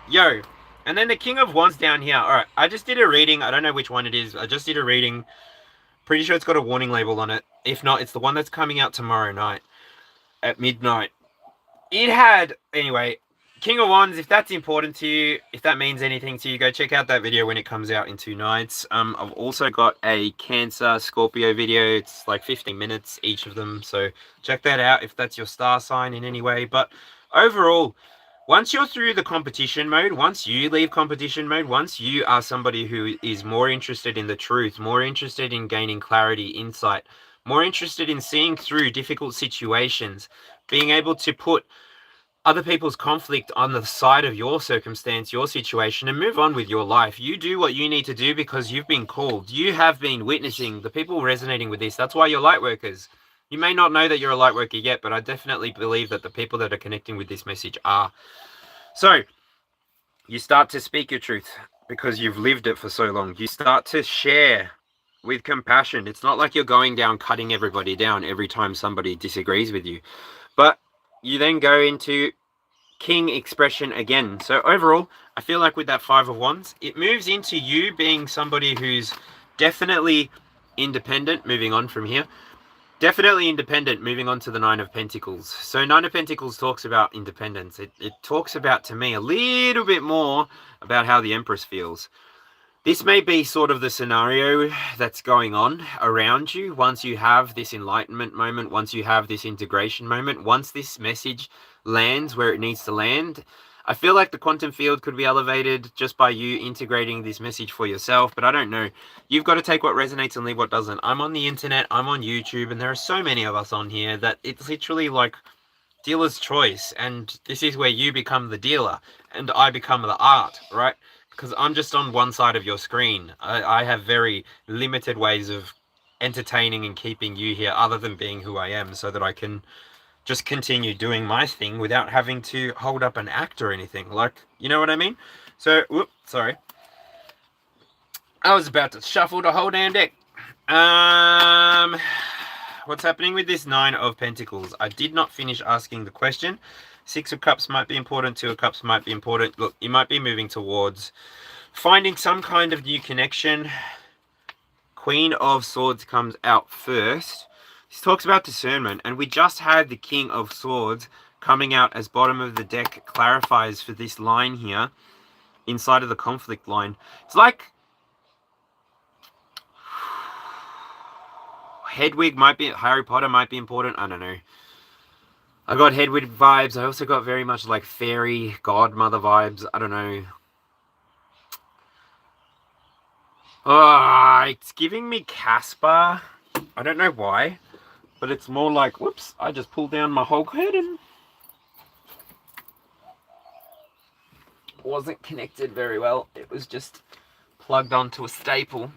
Speaker 1: yo. And then the King of Wands down here. All right, I just did a reading. I don't know which one it is. I just did a reading. Pretty sure it's got a warning label on it. If not, it's the one that's coming out tomorrow night at midnight. It had, anyway, King of Wands, if that's important to you, if that means anything to you, go check out that video when it comes out in 2 nights. I've also got a Cancer Scorpio video. It's like 15 minutes, each of them. So check that out if that's your star sign in any way. But overall, once you're through the competition mode, once you leave competition mode, once you are somebody who is more interested in the truth, more interested in gaining clarity, insight, more interested in seeing through difficult situations, being able to put other people's conflict on the side of your circumstance, your situation, and move on with your life. You do what you need to do because you've been called. You have been witnessing the people resonating with this. That's why you're light workers. You may not know that you're a light worker yet, but I definitely believe that the people that are connecting with this message are. So, you start to speak your truth because you've lived it for so long. You start to share with compassion. It's not like you're going down cutting everybody down every time somebody disagrees with you. But you then go into king expression again. So overall, I feel like with that Five of Wands, it moves into you being somebody who's definitely independent, moving on from here. Definitely independent, moving on to the Nine of Pentacles. So Nine of Pentacles talks about independence. It talks about, to me, a little bit more about how the Empress feels. This may be sort of the scenario that's going on around you once you have this enlightenment moment, once you have this integration moment, once this message lands where it needs to land. I feel like the quantum field could be elevated just by you integrating this message for yourself, but I don't know. You've got to take what resonates and leave what doesn't. I'm on the internet, I'm on YouTube, and there are so many of us on here that it's literally like dealer's choice, and this is where you become the dealer and I become the art, right? Because I'm just on one side of your screen. I have very limited ways of entertaining and keeping you here other than being who I am, so that I can just continue doing my thing without having to hold up an act or anything. Like, you know what I mean? So, whoop, sorry. I was about to shuffle the whole damn deck. What's happening with this Nine of Pentacles? I did not finish asking the question. Six of Cups might be important. Two of Cups might be important. Look, you might be moving towards finding some kind of new connection. Queen of Swords comes out first. This talks about discernment, and we just had the King of Swords coming out as bottom of the deck. Clarifies for this line here inside of the conflict line. It's like Hedwig might be, Harry Potter might be important. I don't know. I got Hedwig vibes. I also got very much like fairy godmother vibes. I don't know. Oh, it's giving me Casper. I don't know why, but it's more like, whoops, I just pulled down my whole curtain. Wasn't connected very well. It was just plugged onto a staple.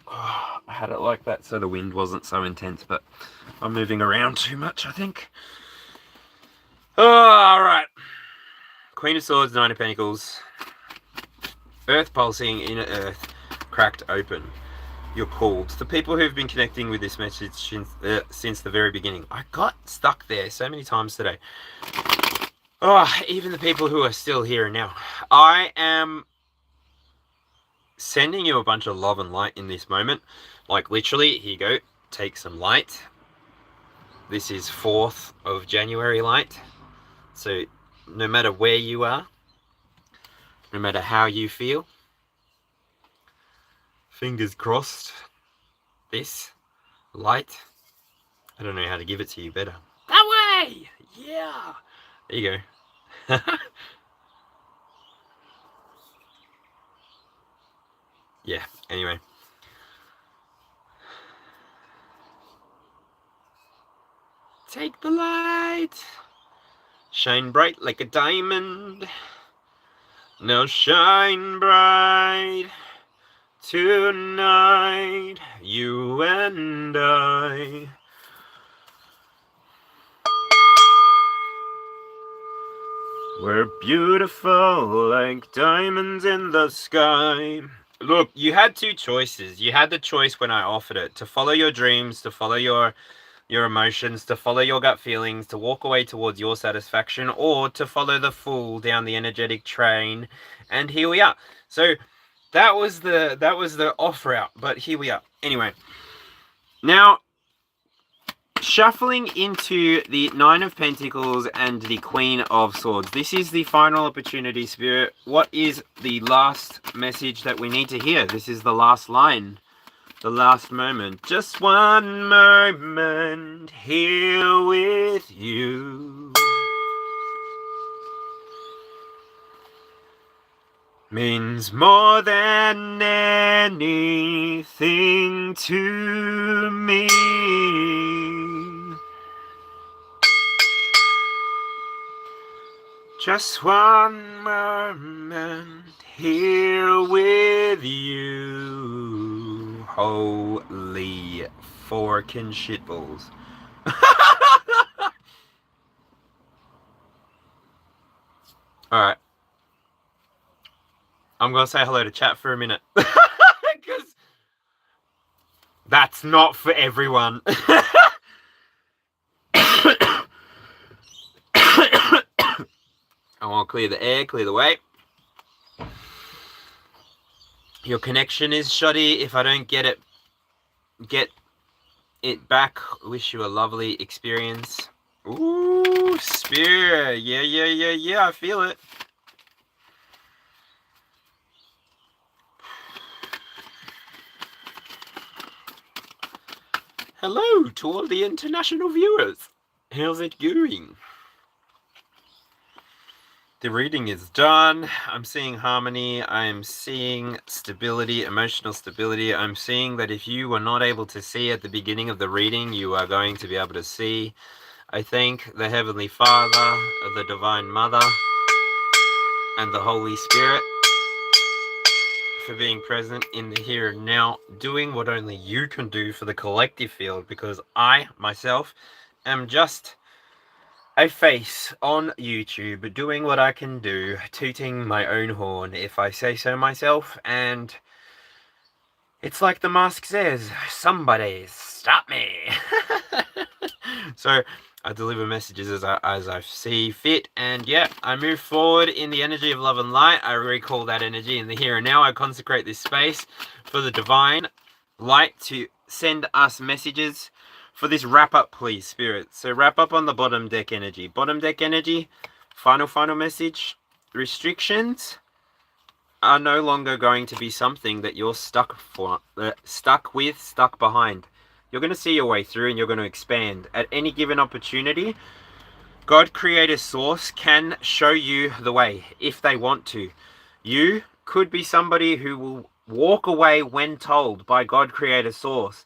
Speaker 1: I had it like that so the wind wasn't so intense, but I'm moving around too much, I think. Oh, all right. Queen of Swords, Nine of Pentacles. Earth pulsing, inner earth, cracked open. You're called. The people who've been connecting with this message since the very beginning. I got stuck there so many times today. Oh, even the people who are still here and now. I am sending you a bunch of love and light in this moment. Like literally, here you go. Take some light. This is 4th of January light. So no matter where you are, no matter how you feel, fingers crossed, this light, I don't know how to give it to you better. That way! Yeah! There you go. Yeah, anyway. Take the light. Shine bright like a diamond. Now shine bright tonight, you and I. We're beautiful like diamonds in the sky. Look, you had two choices. You had the choice when I offered it to follow your dreams, to follow your emotions, to follow your gut feelings, to walk away towards your satisfaction, or to follow the Fool down the energetic train. And here we are. So that was the off route, but here we are. Anyway, now shuffling into the Nine of Pentacles and the Queen of Swords. This is the final opportunity, Spirit. What is the last message that we need to hear? This is the last line, the last moment. Just one moment here with you means more than anything to me. Just one moment here with you. Holy forkin' shitballs. Alright. I'm going to say hello to chat for a minute. Because that's not for everyone. I want to clear the air, clear the way. Your connection is shoddy. If I don't get it back, wish you a lovely experience. Ooh, Spirit. Yeah, I feel it. Hello to all the international viewers. How's it going? The reading is done. I'm seeing harmony. I'm seeing stability, emotional stability. I'm seeing that if you were not able to see at the beginning of the reading, you are going to be able to see. I thank the Heavenly Father, the Divine Mother, and the Holy Spirit for being present in the here and now, doing what only you can do for the collective field, because I, myself, am just a face on YouTube doing what I can do, tooting my own horn, if I say so myself, and it's like the mask says, somebody stop me. So I deliver messages as I see fit, and yeah, I move forward in the energy of love and light. I recall that energy in the here and now. I consecrate this space for the divine light to send us messages for this wrap up, please, Spirit. So wrap up on the bottom deck energy. Bottom deck energy, final message. Restrictions are no longer going to be something that you're stuck behind. You're going to see your way through and you're going to expand. At any given opportunity, God Creator Source can show you the way if they want to. You could be somebody who will walk away when told by God Creator Source.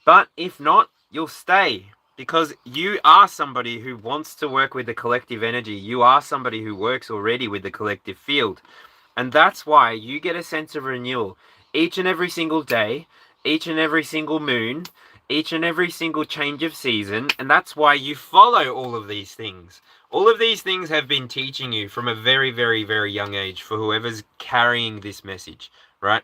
Speaker 1: But if not, you'll stay, because you are somebody who wants to work with the collective energy. You are somebody who works already with the collective field. And that's why you get a sense of renewal each and every single day, each and every single moon, each and every single change of season. And that's why you follow all of these things. All of these things have been teaching you from a very, very, very young age for whoever's carrying this message, right?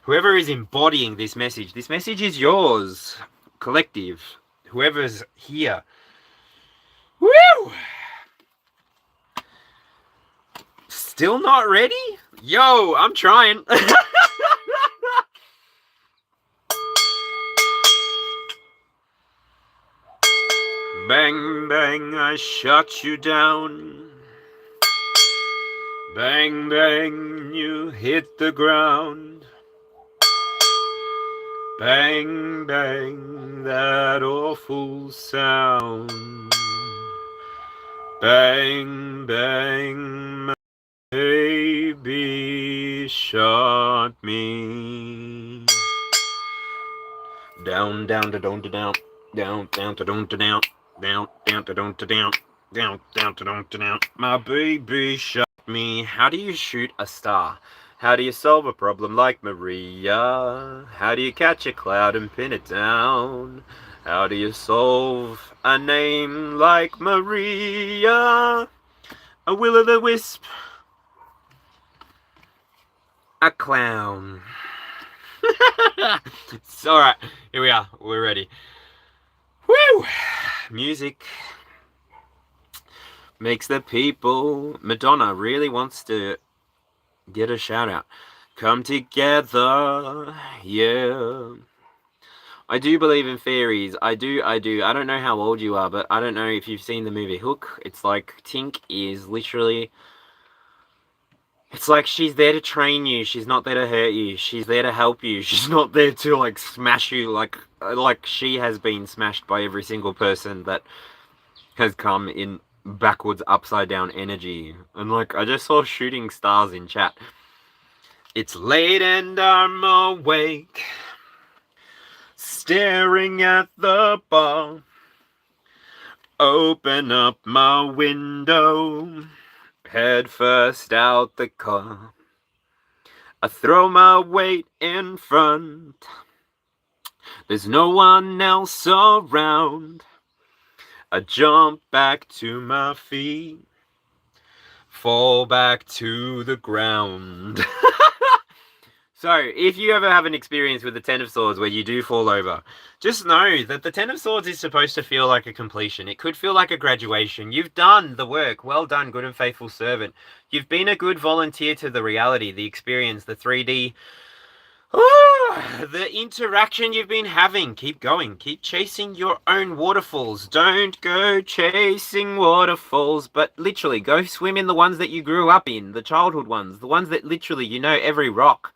Speaker 1: Whoever is embodying this message is yours, collective. Whoever's here. Woo! Still not ready? Yo, I'm trying. Bang, bang, I shut you down. Bang, bang, you hit the ground. Bang, bang, that awful sound. Bang, bang, my baby shot me. Down, down, down, down, down, down, down, down, down, down, down, down, down, down, down, down. My baby shot me. How do you shoot a star? How do you solve a problem like Maria? How do you catch a cloud and pin it down? How do you solve a name like Maria? A will-o'-the-wisp. A clown. It's alright, here we are, we're ready. Woo! Music makes the people. Madonna really wants to get a shout out. Come together, yeah. I do believe in fairies. I do. I don't know how old you are, but I don't know if you've seen the movie Hook. It's like Tink is literally... It's like she's there to train you. She's not there to hurt you. She's there to help you. She's not there to like smash you like she has been smashed by every single person that has come in backwards, upside down energy. And like, I just saw shooting stars in chat. It's late and I'm awake, staring at the bar. Open up my window, head first out the car. I throw my weight in front. There's no one else around. I jump back to my feet, fall back to the ground. So, if you ever have an experience with the Ten of Swords where you do fall over, just know that the Ten of Swords is supposed to feel like a completion. It could feel like a graduation. You've done the work. Well done, good and faithful servant. You've been a good volunteer to the reality, the experience, the 3D. The interaction you've been having. Keep going. Keep chasing your own waterfalls. Don't go chasing waterfalls, but literally go swim in the ones that you grew up in, the childhood ones, the ones that literally you know every rock.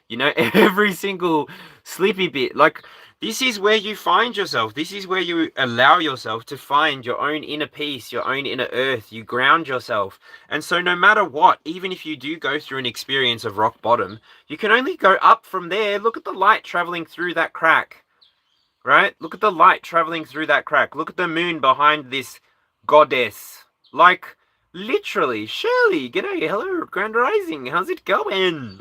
Speaker 1: You know, every single sleepy bit. Like, this is where you find yourself. This is where you allow yourself to find your own inner peace, your own inner earth. You ground yourself. And so no matter what, even if you do go through an experience of rock bottom, you can only go up from there. Look at the light traveling through that crack. Right? Look at the light traveling through that crack. Look at the moon behind this goddess. Like, literally. Shirley, g'day. Hello, Grand Rising. How's it going?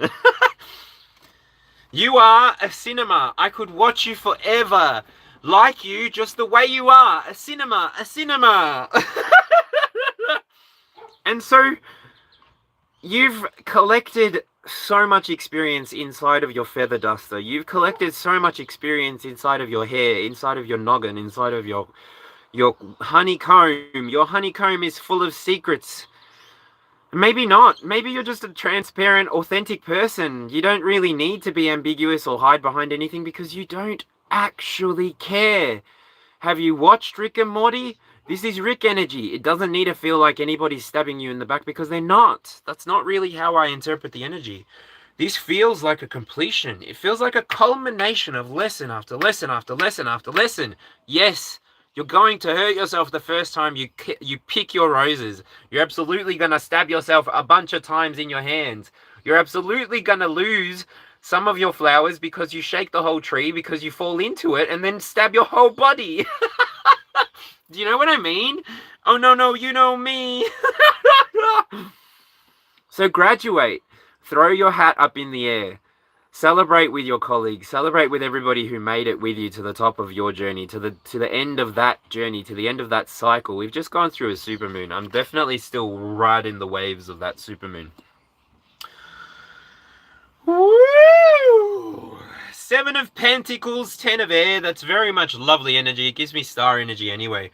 Speaker 1: You are a cinema. I could watch you forever. Like you, just the way you are. A cinema. A cinema. And so, you've collected so much experience inside of your feather duster. You've collected so much experience inside of your hair, inside of your noggin, inside of your honeycomb. Your honeycomb is full of secrets. Maybe not. Maybe you're just a transparent, authentic person. You don't really need to be ambiguous or hide behind anything because you don't actually care. Have you watched Rick and Morty? This is Rick energy. It doesn't need to feel like anybody's stabbing you in the back because they're not. That's not really how I interpret the energy. This feels like a completion. It feels like a culmination of lesson after lesson after lesson after lesson. Yes. You're going to hurt yourself the first time you pick your roses. You're absolutely going to stab yourself a bunch of times in your hands. You're absolutely going to lose some of your flowers because you shake the whole tree, because you fall into it and then stab your whole body. Do you know what I mean? Oh, no, you know me. So graduate. Throw your hat up in the air. Celebrate with your colleagues. Celebrate with everybody who made it with you to the top of your journey, to the end of that journey, to the end of that cycle. We've just gone through a supermoon. I'm definitely still right in the waves of that supermoon. Woo! 7 of Pentacles, 10 of Air. That's very much lovely energy. It gives me star energy anyway.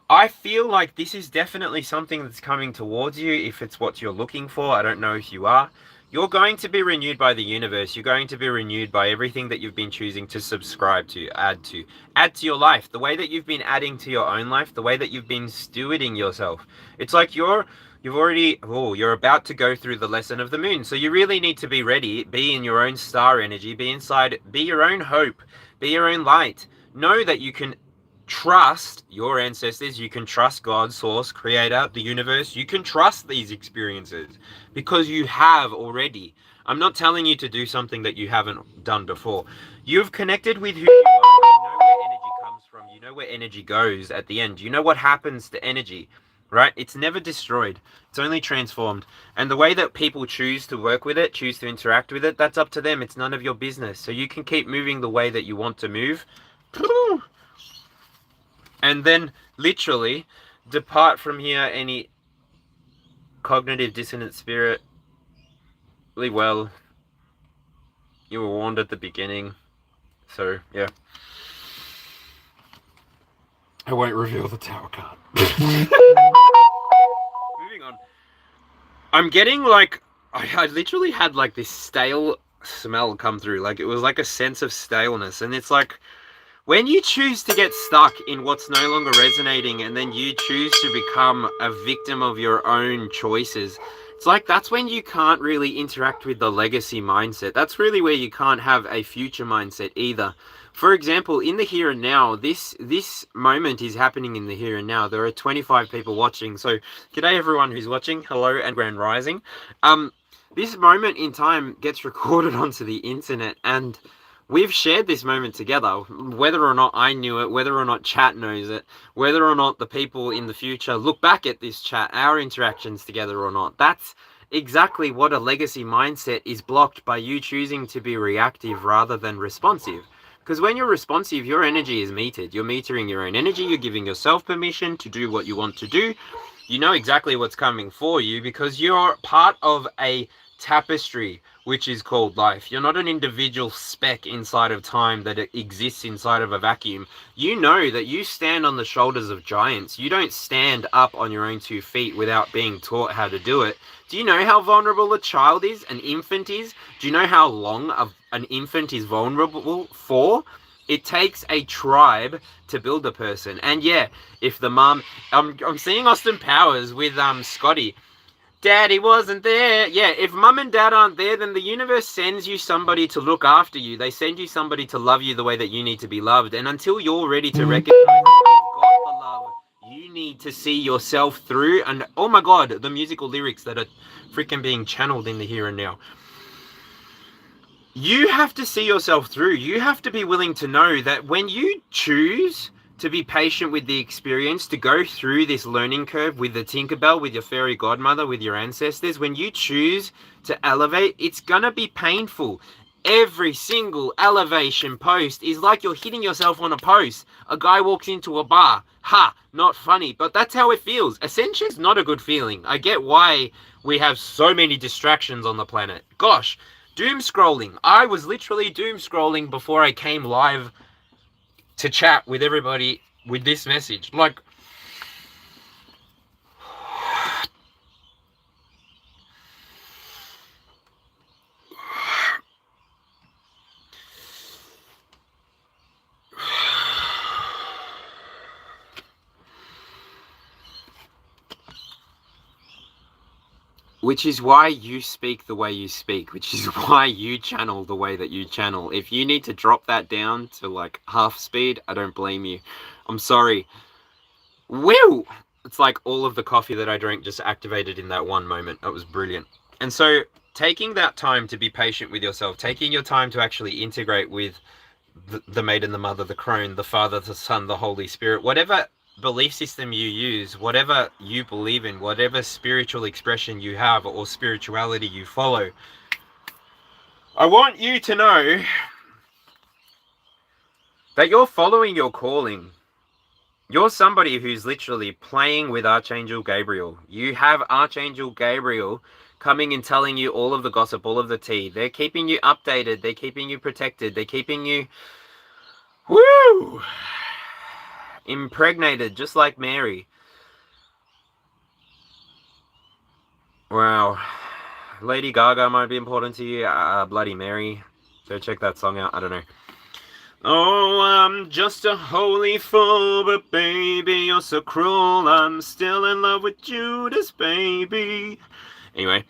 Speaker 1: I feel like this is definitely something that's coming towards you if it's what you're looking for. I don't know if you are. You're going to be renewed by the universe. You're going to be renewed by everything that you've been choosing to subscribe to, add to your life. The way that you've been adding to your own life, the way that you've been stewarding yourself. It's like you're about to go through the lesson of the moon. So you really need to be ready, be in your own star energy, be your own hope, be your own light. Know that you can trust your ancestors, you can trust God, source, creator, the universe. You can trust these experiences because you have already. I'm not telling you to do something that you haven't done before. You've connected with who you are. You know where energy comes from. You know where energy goes at the end. You know what happens to energy, right? It's never destroyed. It's only transformed. And the way that people choose to work with it, choose to interact with it, that's up to them. It's none of your business. So you can keep moving the way that you want to move. And then, literally, depart from here any cognitive dissonant spirit. Really well. You were warned at the beginning. So, yeah. I won't reveal the Tower card. Moving on. I'm getting, like... I literally had, like, this stale smell come through. Like, it was like a sense of staleness. And it's like... When you choose to get stuck in what's no longer resonating, and then you choose to become a victim of your own choices, it's like that's when you can't really interact with the legacy mindset. That's really where you can't have a future mindset either. For example, in the here and now, this moment is happening in the here and now. There are 25 people watching. So g'day everyone who's watching. Hello and grand rising. This moment in time gets recorded onto the internet, and we've shared this moment together, whether or not I knew it, whether or not chat knows it, whether or not the people in the future look back at this chat, our interactions together or not. That's exactly what a legacy mindset is blocked by you choosing to be reactive rather than responsive. Because when you're responsive, your energy is metered. You're metering your own energy. You're giving yourself permission to do what you want to do. You know exactly what's coming for you because you're part of a tapestry, which is called life. You're not an individual speck inside of time that exists inside of a vacuum. You know that you stand on the shoulders of giants. You don't stand up on your own 2 feet without being taught how to do it. Do you know how vulnerable a child is, an infant is? Do you know how long an infant is vulnerable for? It takes a tribe to build a person. And yeah, if the mum, I'm seeing Austin Powers with Scotty. Daddy wasn't there. Yeah, if mum and dad aren't there, then the universe sends you somebody to look after you. They send you somebody to love you the way that you need to be loved. And until you're ready to recognize that you've got the love you need to see yourself through, and oh my god, the musical lyrics that are freaking being channeled in the here and now. You have to see yourself through. You have to be willing to know that when you choose to be patient with the experience, to go through this learning curve with the Tinkerbell, with your fairy godmother, with your ancestors, when you choose to elevate, it's gonna be painful. Every single elevation post is like you're hitting yourself on a post. A guy walks into a bar. Ha, not funny, but that's how it feels. Ascension is not a good feeling. I get why we have so many distractions on the planet. Gosh, doom scrolling. I was literally doom scrolling before I came live to chat with everybody with this message. Like, which is why you speak the way you speak, which is why you channel the way that you channel. If you need to drop that down to like half speed, I don't blame you. I'm sorry. Woo! It's like all of the coffee that I drank just activated in that one moment. That was brilliant. And so taking that time to be patient with yourself, taking your time to actually integrate with the maiden, the mother, the crone, the father, the son, the Holy Spirit, whatever belief system you use, whatever you believe in, whatever spiritual expression you have or spirituality you follow, I want you to know that you're following your calling. You're somebody who's literally playing with Archangel Gabriel. You have Archangel Gabriel coming and telling you all of the gossip, all of the tea. They're keeping you updated. They're keeping you protected. They're keeping you, woo, impregnated, just like Mary. Wow. Lady Gaga might be important to you. Bloody Mary. Go check that song out. I don't know. Oh, I'm just a holy fool, but baby, you're so cruel. I'm still in love with Judas, baby. Anyway,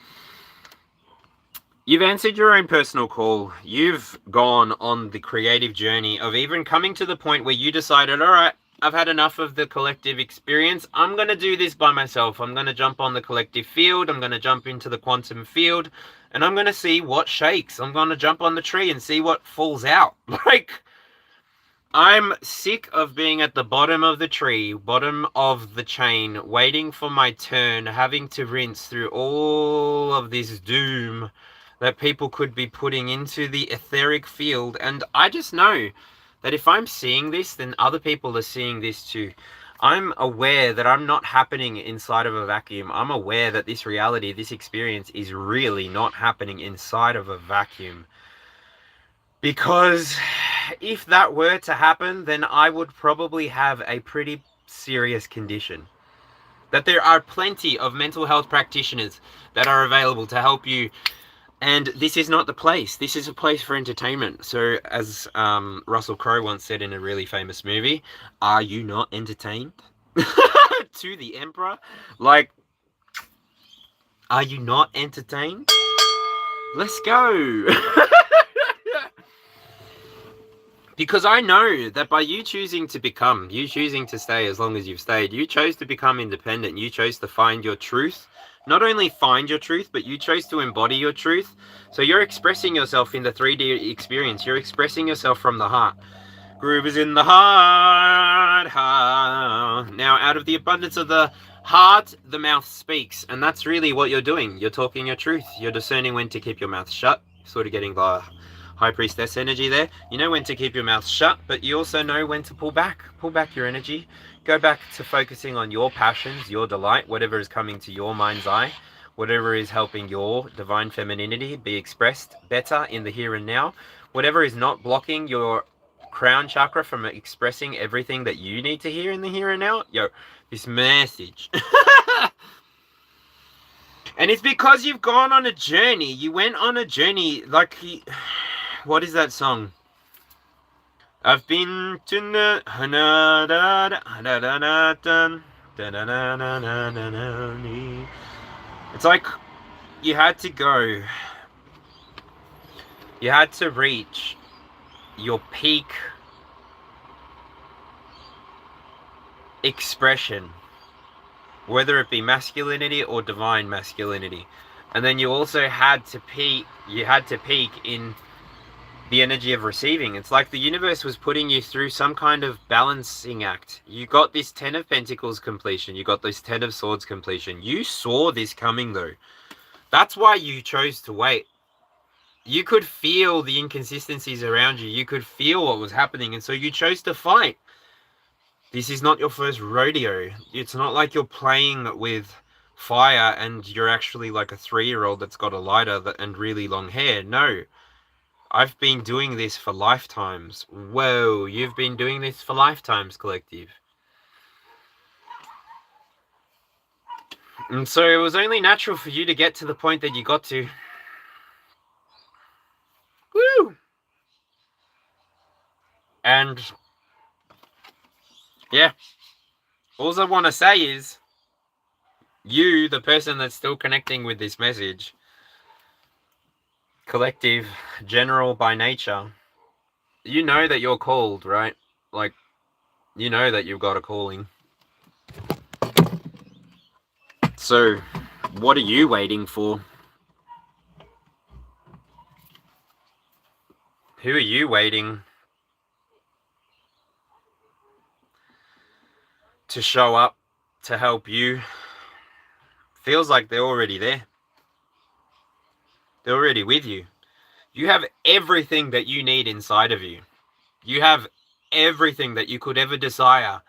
Speaker 1: you've answered your own personal call. You've gone on the creative journey of even coming to the point where you decided, all right, I've had enough of the collective experience. I'm going to do this by myself. I'm going to jump on the collective field. I'm going to jump into the quantum field, and I'm going to see what shakes. I'm going to jump on the tree and see what falls out. Like, I'm sick of being at the bottom of the tree, bottom of the chain, waiting for my turn, having to rinse through all of this doom that people could be putting into the etheric field. And I just know that if I'm seeing this, then other people are seeing this too. I'm aware that I'm not happening inside of a vacuum. I'm aware that this reality, this experience is really not happening inside of a vacuum. Because if that were to happen, then I would probably have a pretty serious condition. That there are plenty of mental health practitioners that are available to help you And this is not the place. This is a place for entertainment. So as Russell Crowe once said in a really famous movie, are you not entertained? To the Emperor? Like, are you not entertained? Let's go. Because I know that by you choosing to become, you choosing to stay as long as you've stayed, you chose to become independent. You chose to find your truth. Not only find your truth, but you chose to embody your truth. So you're expressing yourself in the 3D experience. You're expressing yourself from the heart. Groove is in the heart, heart. Now, out of the abundance of the heart, the mouth speaks. And that's really what you're doing. You're talking your truth. You're discerning when to keep your mouth shut. Sort of getting the High Priestess energy there. You know when to keep your mouth shut, but you also know when to pull back. Pull back your energy. Go back to focusing on your passions, your delight, whatever is coming to your mind's eye, whatever is helping your divine femininity be expressed better in the here and now, whatever is not blocking your crown chakra from expressing everything that you need to hear in the here and now. Yo, this message. And it's because you've gone on a journey. You went on a journey like what is that song? I've been to the... It's like you had to go. You had to reach your peak expression, whether it be masculinity or divine masculinity. And then you also had to peak, in the energy of receiving. It's like the universe was putting you through some kind of balancing act. You got this 10 of Pentacles completion. You got this 10 of Swords completion. You saw this coming though. That's why you chose to wait. You could feel the inconsistencies around you. You could feel what was happening. And so you chose to fight. This is not your first rodeo. It's not like you're playing with fire and you're actually like a 3-year-old that's got a lighter and really long hair. No. I've been doing this for lifetimes. Whoa, you've been doing this for lifetimes, collective. And so it was only natural for you to get to the point that you got to. Woo! And yeah, all I want to say is, you, the person that's still connecting with this message, collective, general by nature, you know that you're called, right? Like, you know that you've got a calling. So, what are you waiting for? Who are you waiting to show up to help you? Feels like they're already there. They're already with you. You have everything that you need inside of you. You have everything that you could ever desire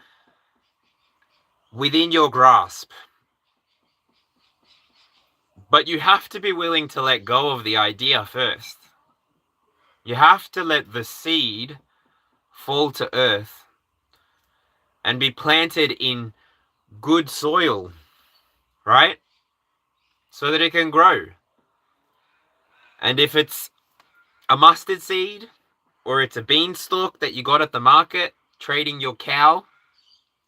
Speaker 1: within your grasp. But you have to be willing to let go of the idea first. You have to let the seed fall to earth and be planted in good soil, right? So that it can grow. And if it's a mustard seed, or it's a beanstalk that you got at the market, trading your cow,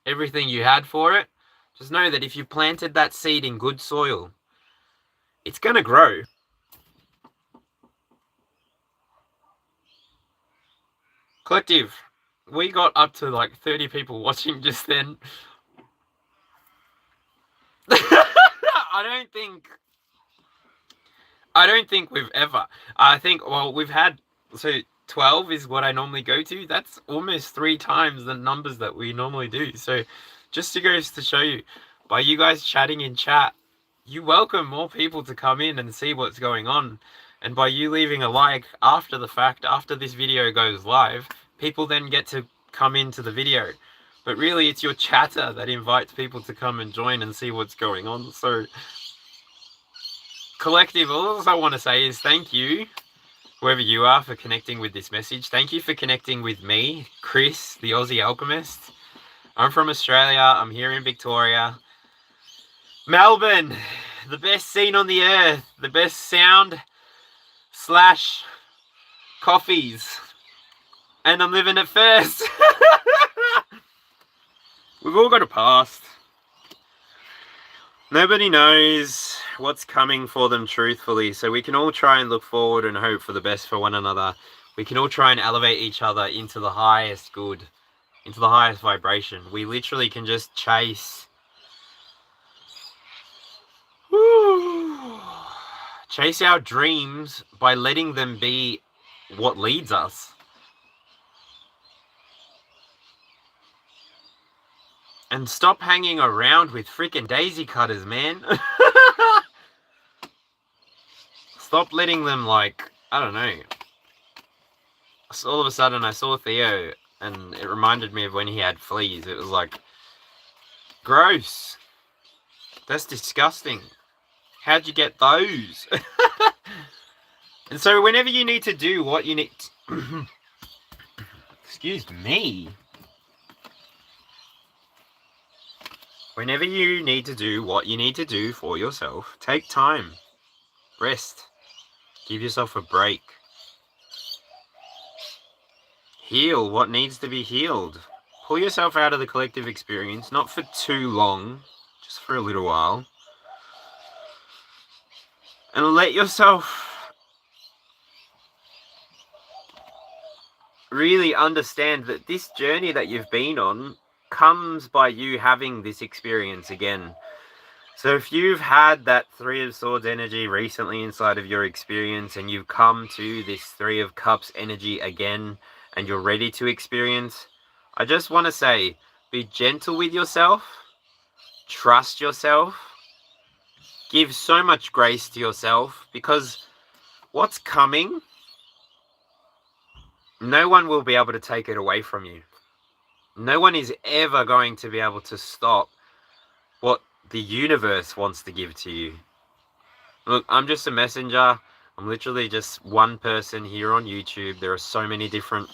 Speaker 1: everything you had for it, just know that if you planted that seed in good soil, it's going to grow. Collective, we got up to like 30 people watching just then. I don't think we've ever. I think, well, we've had, so 12 is what I normally go to. That's almost 3 times the numbers that we normally do. So just goes to show you, by you guys chatting in chat, you welcome more people to come in and see what's going on. And by you leaving a like after the fact, after this video goes live, people then get to come into the video. But really, it's your chatter that invites people to come and join and see what's going on. So, collective, all I want to say is thank you, whoever you are, for connecting with this message. Thank you for connecting with me, Chris, the Aussie Alchemist. I'm from Australia. I'm here in Victoria. Melbourne, the best scene on the earth, the best sound / coffees. And I'm living it first. We've all got a past. Nobody knows what's coming for them truthfully, so we can all try and look forward and hope for the best for one another. We can all try and elevate each other into the highest good, into the highest vibration. We literally can just chase our dreams by letting them be what leads us. And stop hanging around with freaking daisy cutters, man. Stop letting them, like, I don't know. So all of a sudden I saw Theo and it reminded me of when he had fleas. It was like, gross. That's disgusting. How'd you get those? And so whenever you need to do what you need... Excuse me. Whenever you need to do what you need to do for yourself, take time. Rest. Give yourself a break. Heal what needs to be healed. Pull yourself out of the collective experience, not for too long, just for a little while. And let yourself really understand that this journey that you've been on comes by you having this experience again. So if you've had that Three of Swords energy recently inside of your experience and you've come to this Three of Cups energy again and you're ready to experience, I just want to say, be gentle with yourself, trust yourself, give so much grace to yourself, because what's coming, no one will be able to take it away from you. No one is ever going to be able to stop what the universe wants to give to you. Look, I'm just a messenger. I'm literally just one person here on YouTube. There are so many different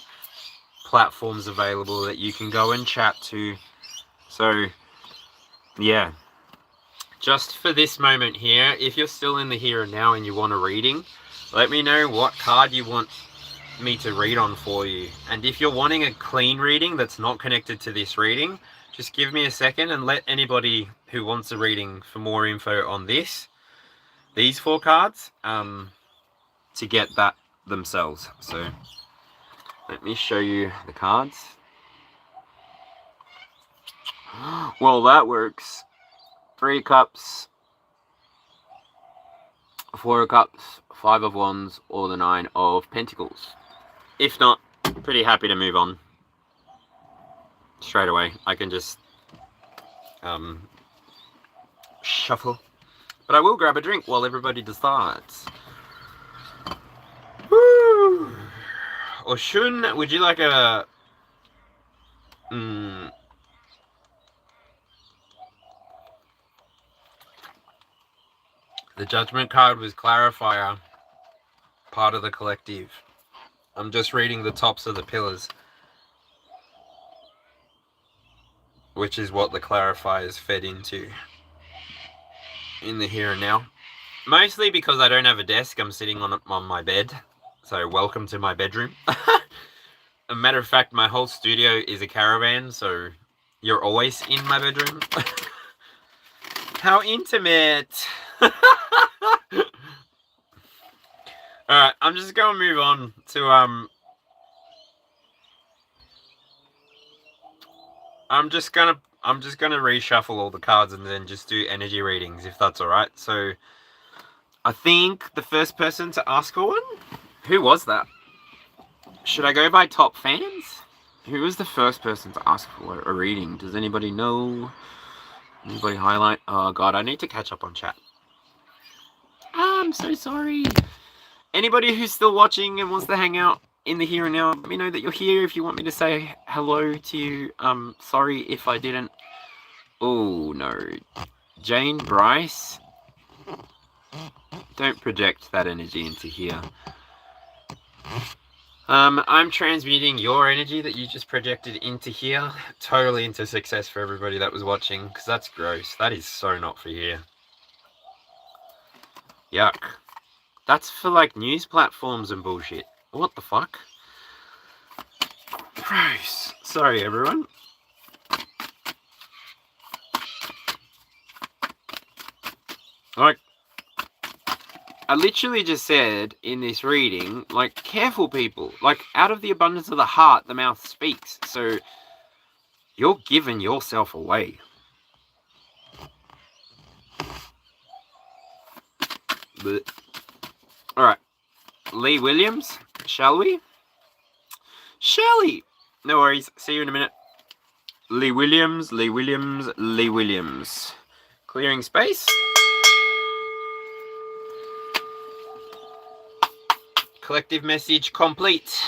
Speaker 1: platforms available that you can go and chat to. So, yeah. Just for this moment here, if you're still in the here and now and you want a reading, let me know what card you want me to read on for you. And if you're wanting a clean reading that's not connected to this reading, just give me a second and let anybody who wants a reading for more info on these 4 cards, to get that themselves. So let me show you the cards. Well, that works. 3 cups, 4 of cups, 5 of wands, or the 9 of pentacles. If not, pretty happy to move on straight away. I can just shuffle, but I will grab a drink while everybody decides. Woo! Or Shun, would you like a the Judgment card was clarifier, part of the collective. I'm just reading the tops of the pillars, which is what the clarifier is fed into in the here and now. Mostly because I don't have a desk, I'm sitting on my bed. So welcome to my bedroom. A matter of fact, my whole studio is a caravan, so you're always in my bedroom. How intimate. Alright, I'm just gonna move on to I'm just gonna reshuffle all the cards and then just do energy readings, if that's alright. So I think the first person to ask for one, who was that? Should I go by top fans? Who was the first person to ask for a reading? Does anybody know? Anybody highlight? Oh god, I need to catch up on chat. I'm so sorry. Anybody who's still watching and wants to hang out in the here and now, let me know that you're here if you want me to say hello to you. Sorry if I didn't. Oh no. Jane Bryce. Don't project that energy into here. I'm transmuting your energy that you just projected into here, totally into success for everybody that was watching, because that's gross. That is so not for here. Yuck. That's for like news platforms and bullshit. What the fuck? Gross. Sorry, everyone. Like, I literally just said in this reading, like, careful people. Like, out of the abundance of the heart, the mouth speaks. So, you're giving yourself away. But, alright. Lee Williams, shall we? Shelley! No worries. See you in a minute. Lee Williams, Lee Williams, Lee Williams. Clearing space. Collective message complete.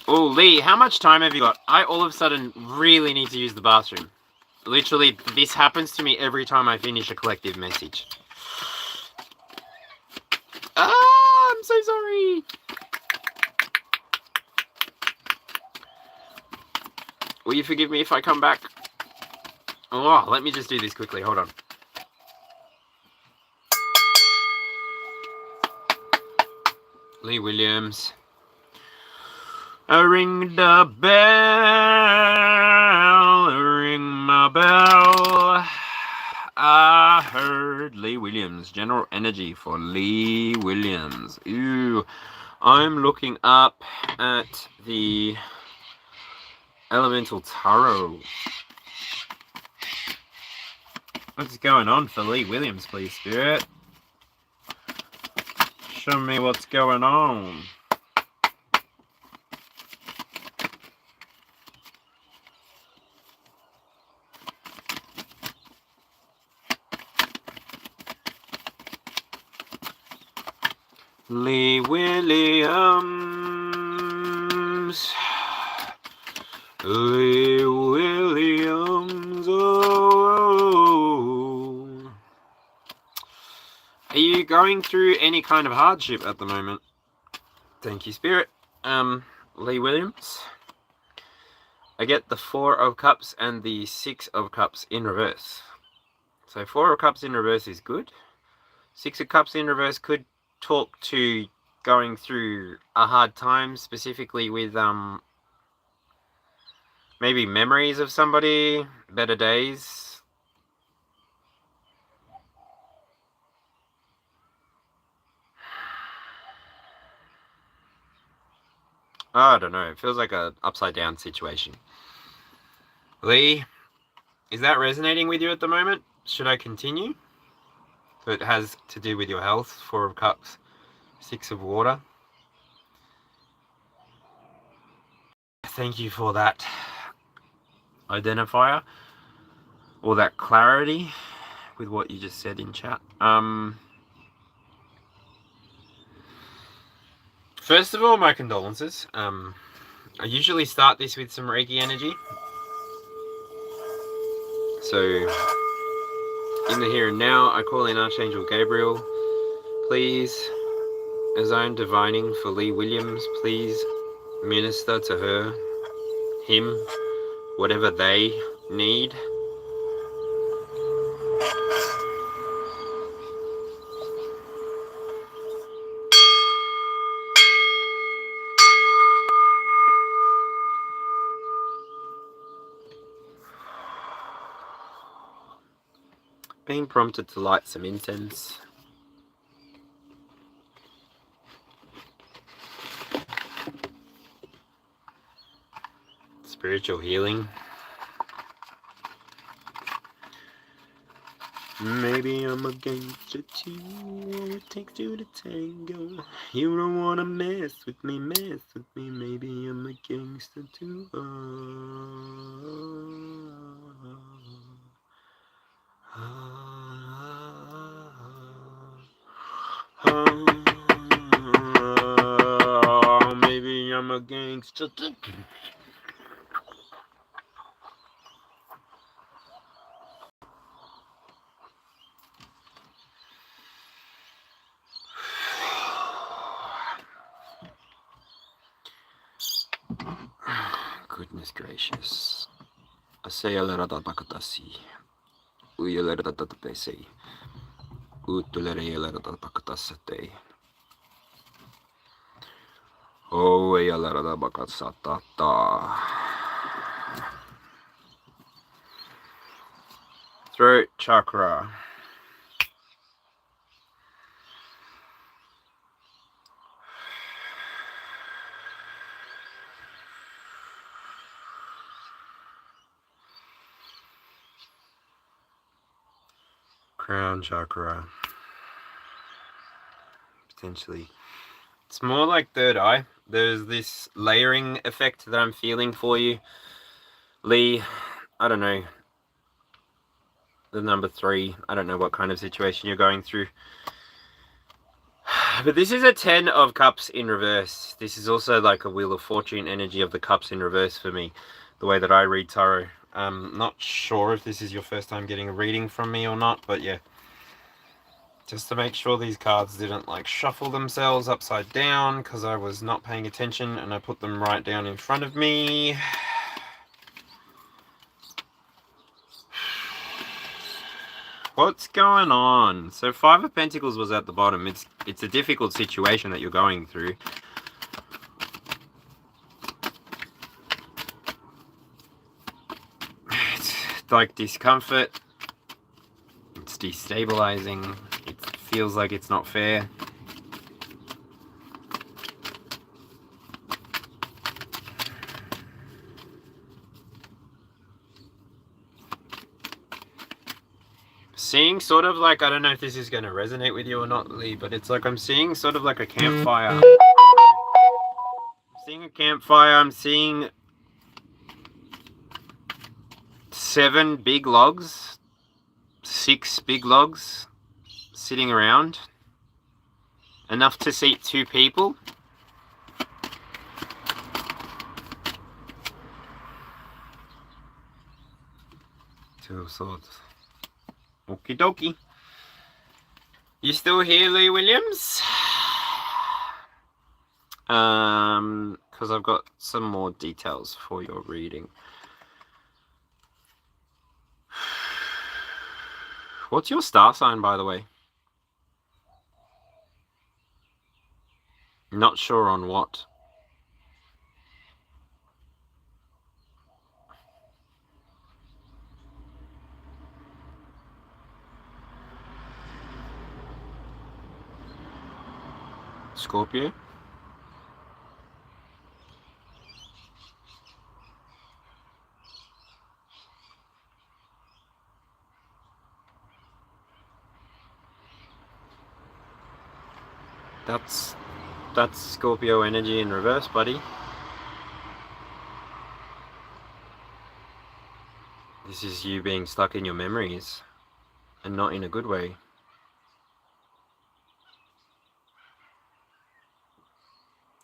Speaker 1: Oh, Lee, how much time have you got? I all of a sudden really need to use the bathroom. Literally, this happens to me every time I finish a collective message. Ah, I'm so sorry. Will you forgive me if I come back? Oh, let me just do this quickly. Hold on. Lee Williams. Ring the bell, ring my bell. I heard Lee Williams. General energy for Lee Williams. Ooh, I'm looking up at the Elemental Tarot. What's going on for Lee Williams, please, Spirit? Show me what's going on. Lee Williams. Lee Williams. Oh. Are you going through any kind of hardship at the moment? Thank you, Spirit. Lee Williams. I get the 4 of Cups and the 6 of Cups in reverse. So 4 of Cups in reverse is good. 6 of Cups in reverse could talk to going through a hard time, specifically with maybe memories of somebody, better days. I don't know, it feels like a upside down situation. Lee, is that resonating with you at the moment? Should I continue? So it has to do with your health. 4 of Cups, 6 of Water. Thank you for that identifier, or that clarity with what you just said in chat. First of all, my condolences. I usually start this with some Reiki energy. So, in the here and now, I call in Archangel Gabriel. Please, as I'm divining for Lee Williams, please minister to her, him, whatever they need. Being prompted to light some incense. Spiritual healing. Maybe I'm a gangster too. All it takes two to tango. You don't wanna mess with me, mess with me. Maybe I'm a gangster too. Maybe I'm a gangster too. Goodness gracious. Asaya Ladabakatasi. Uyaleratatatapesi. Utulereyaleratabakatasate. Oh, yaleratabakasatata. Throat chakra. Crown chakra. Potentially. It's more like third eye. There's this layering effect that I'm feeling for you, Lee. I don't know. The number 3. I don't know what kind of situation you're going through. But this is a 10 of Cups in reverse. This is also like a Wheel of Fortune energy of the Cups in reverse for me, the way that I read tarot. I'm not sure if this is your first time getting a reading from me or not, but yeah. Just to make sure these cards didn't like shuffle themselves upside down because I was not paying attention and I put them right down in front of me. What's going on? So 5 of Pentacles was at the bottom. It's a difficult situation that you're going through. It's like discomfort. It's destabilizing. It feels like it's not fair. Seeing sort of like, I don't know if this is going to resonate with you or not, Lee, but it's like I'm seeing sort of like a campfire. I'm seeing a campfire. I'm seeing 7 big logs, 6 big logs sitting around, enough to seat 2 people. Two of Swords. Okie dokie. You still here, Lee Williams? Because I've got some more details for your reading. What's your star sign, by the way? Not sure on what. Scorpio? That's Scorpio energy in reverse, buddy. This is you being stuck in your memories, and not in a good way.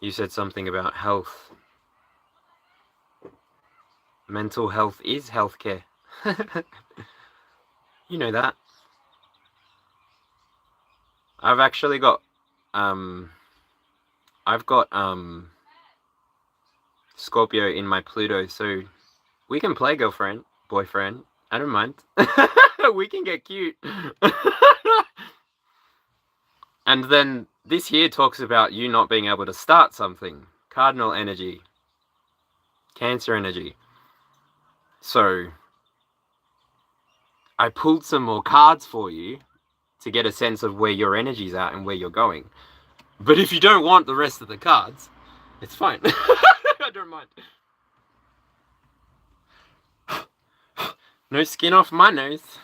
Speaker 1: You said something about health. Mental health is healthcare. You know that. I've actually got Scorpio in my Pluto, so we can play girlfriend, boyfriend. I don't mind. We can get cute. And then this here talks about you not being able to start something. Cardinal energy. Cancer energy. So I pulled some more cards for you to get a sense of where your energy's at and where you're going. But if you don't want the rest of the cards, it's fine. I don't mind. No skin off my nose.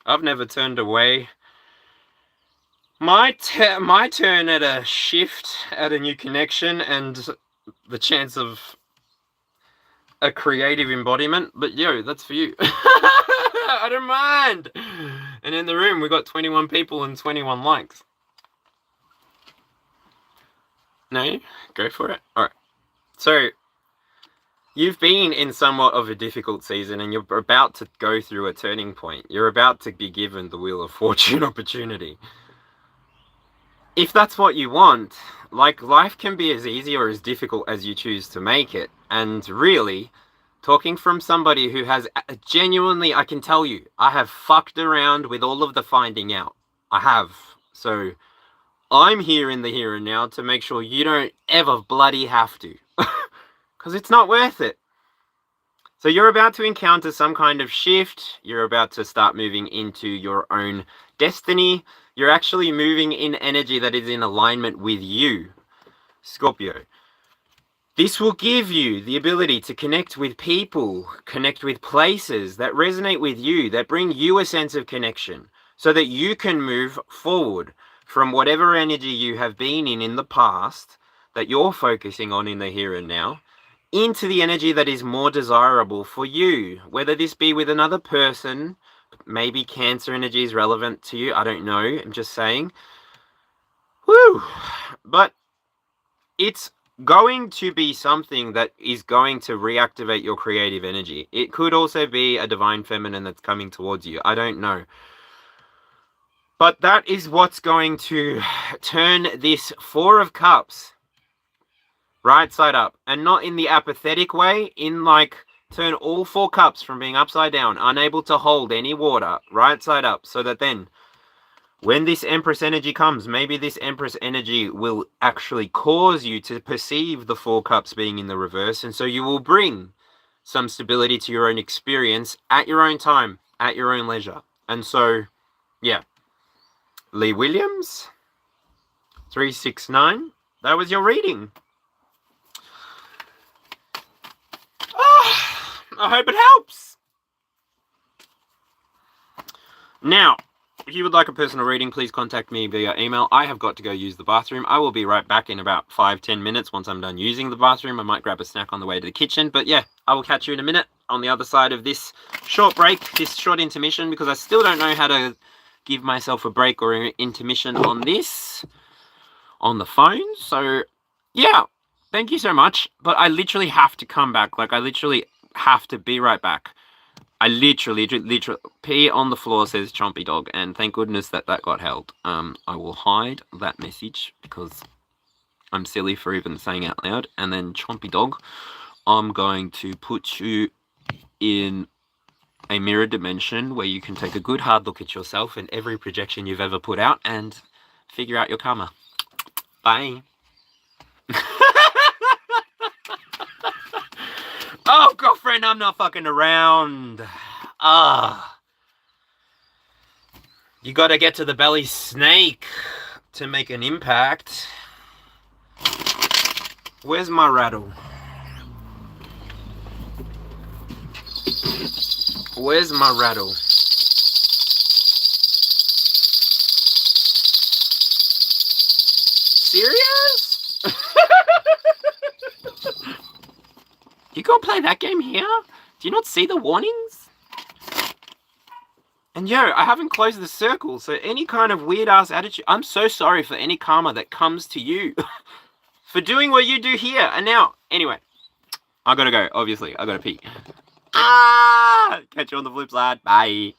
Speaker 1: I've never turned away. My turn at a shift, at a new connection, and the chance of a creative embodiment. But yo, that's for you. I don't mind. And in the room, we got 21 people and 21 likes. No? Go for it. Alright. So, you've been in somewhat of a difficult season and you're about to go through a turning point. You're about to be given the Wheel of Fortune opportunity. If that's what you want, like, life can be as easy or as difficult as you choose to make it. And really, Talking from somebody who has genuinely, I can tell you, I have fucked around with all of the finding out. I have. So I'm here in the here and now to make sure you don't ever bloody have to. Because it's not worth it. So you're about to encounter some kind of shift. You're about to start moving into your own destiny. You're actually moving in energy that is in alignment with you, Scorpio. This will give you the ability to connect with people, connect with places that resonate with you, that bring you a sense of connection, so that you can move forward from whatever energy you have been in the past, that you're focusing on in the here and now, into the energy that is more desirable for you, whether this be with another person. Maybe Cancer energy is relevant to you, I don't know, I'm just saying. Woo! But it's going to be something that is going to reactivate your creative energy. It could also be a divine feminine that's coming towards you, I don't know. But that is what's going to turn this Four of Cups right side up, and not in the apathetic way, in like turn all 4 cups from being upside down, unable to hold any water, right side up, so that then when this Empress energy comes, maybe this Empress energy will actually cause you to perceive the 4 cups being in the reverse, and so you will bring some stability to your own experience at your own time, at your own leisure. And so, yeah. Lee Williams, 369, that was your reading. I hope it helps. Now, if you would like a personal reading, please contact me via email. I have got to go use the bathroom. I will be right back in about 5-10 minutes once I'm done using the bathroom. I might grab a snack on the way to the kitchen. But yeah, I will catch you in a minute on the other side of this short break, this short intermission, because I still don't know how to give myself a break or an intermission on this, on the phone. So yeah, thank you so much. But I literally have to come back. Like, I literally have to be right back. I literally, pee on the floor says Chompy Dog, and thank goodness that got held. I will hide that message because I'm silly for even saying out loud. And then Chompy Dog, I'm going to put you in a mirror dimension where you can take a good hard look at yourself and every projection you've ever put out and figure out your karma. Bye. Oh, girlfriend, I'm not fucking around. You gotta get to the belly snake to make an impact. Where's my rattle? Where's my rattle? Serious? You gonna play that game here? Do you not see the warnings? And yo, I haven't closed the circle, so any kind of weird ass attitude, I'm so sorry for any karma that comes to you for doing what you do here. And now, anyway, I gotta go, obviously, I gotta pee. Catch you on the flip side, bye.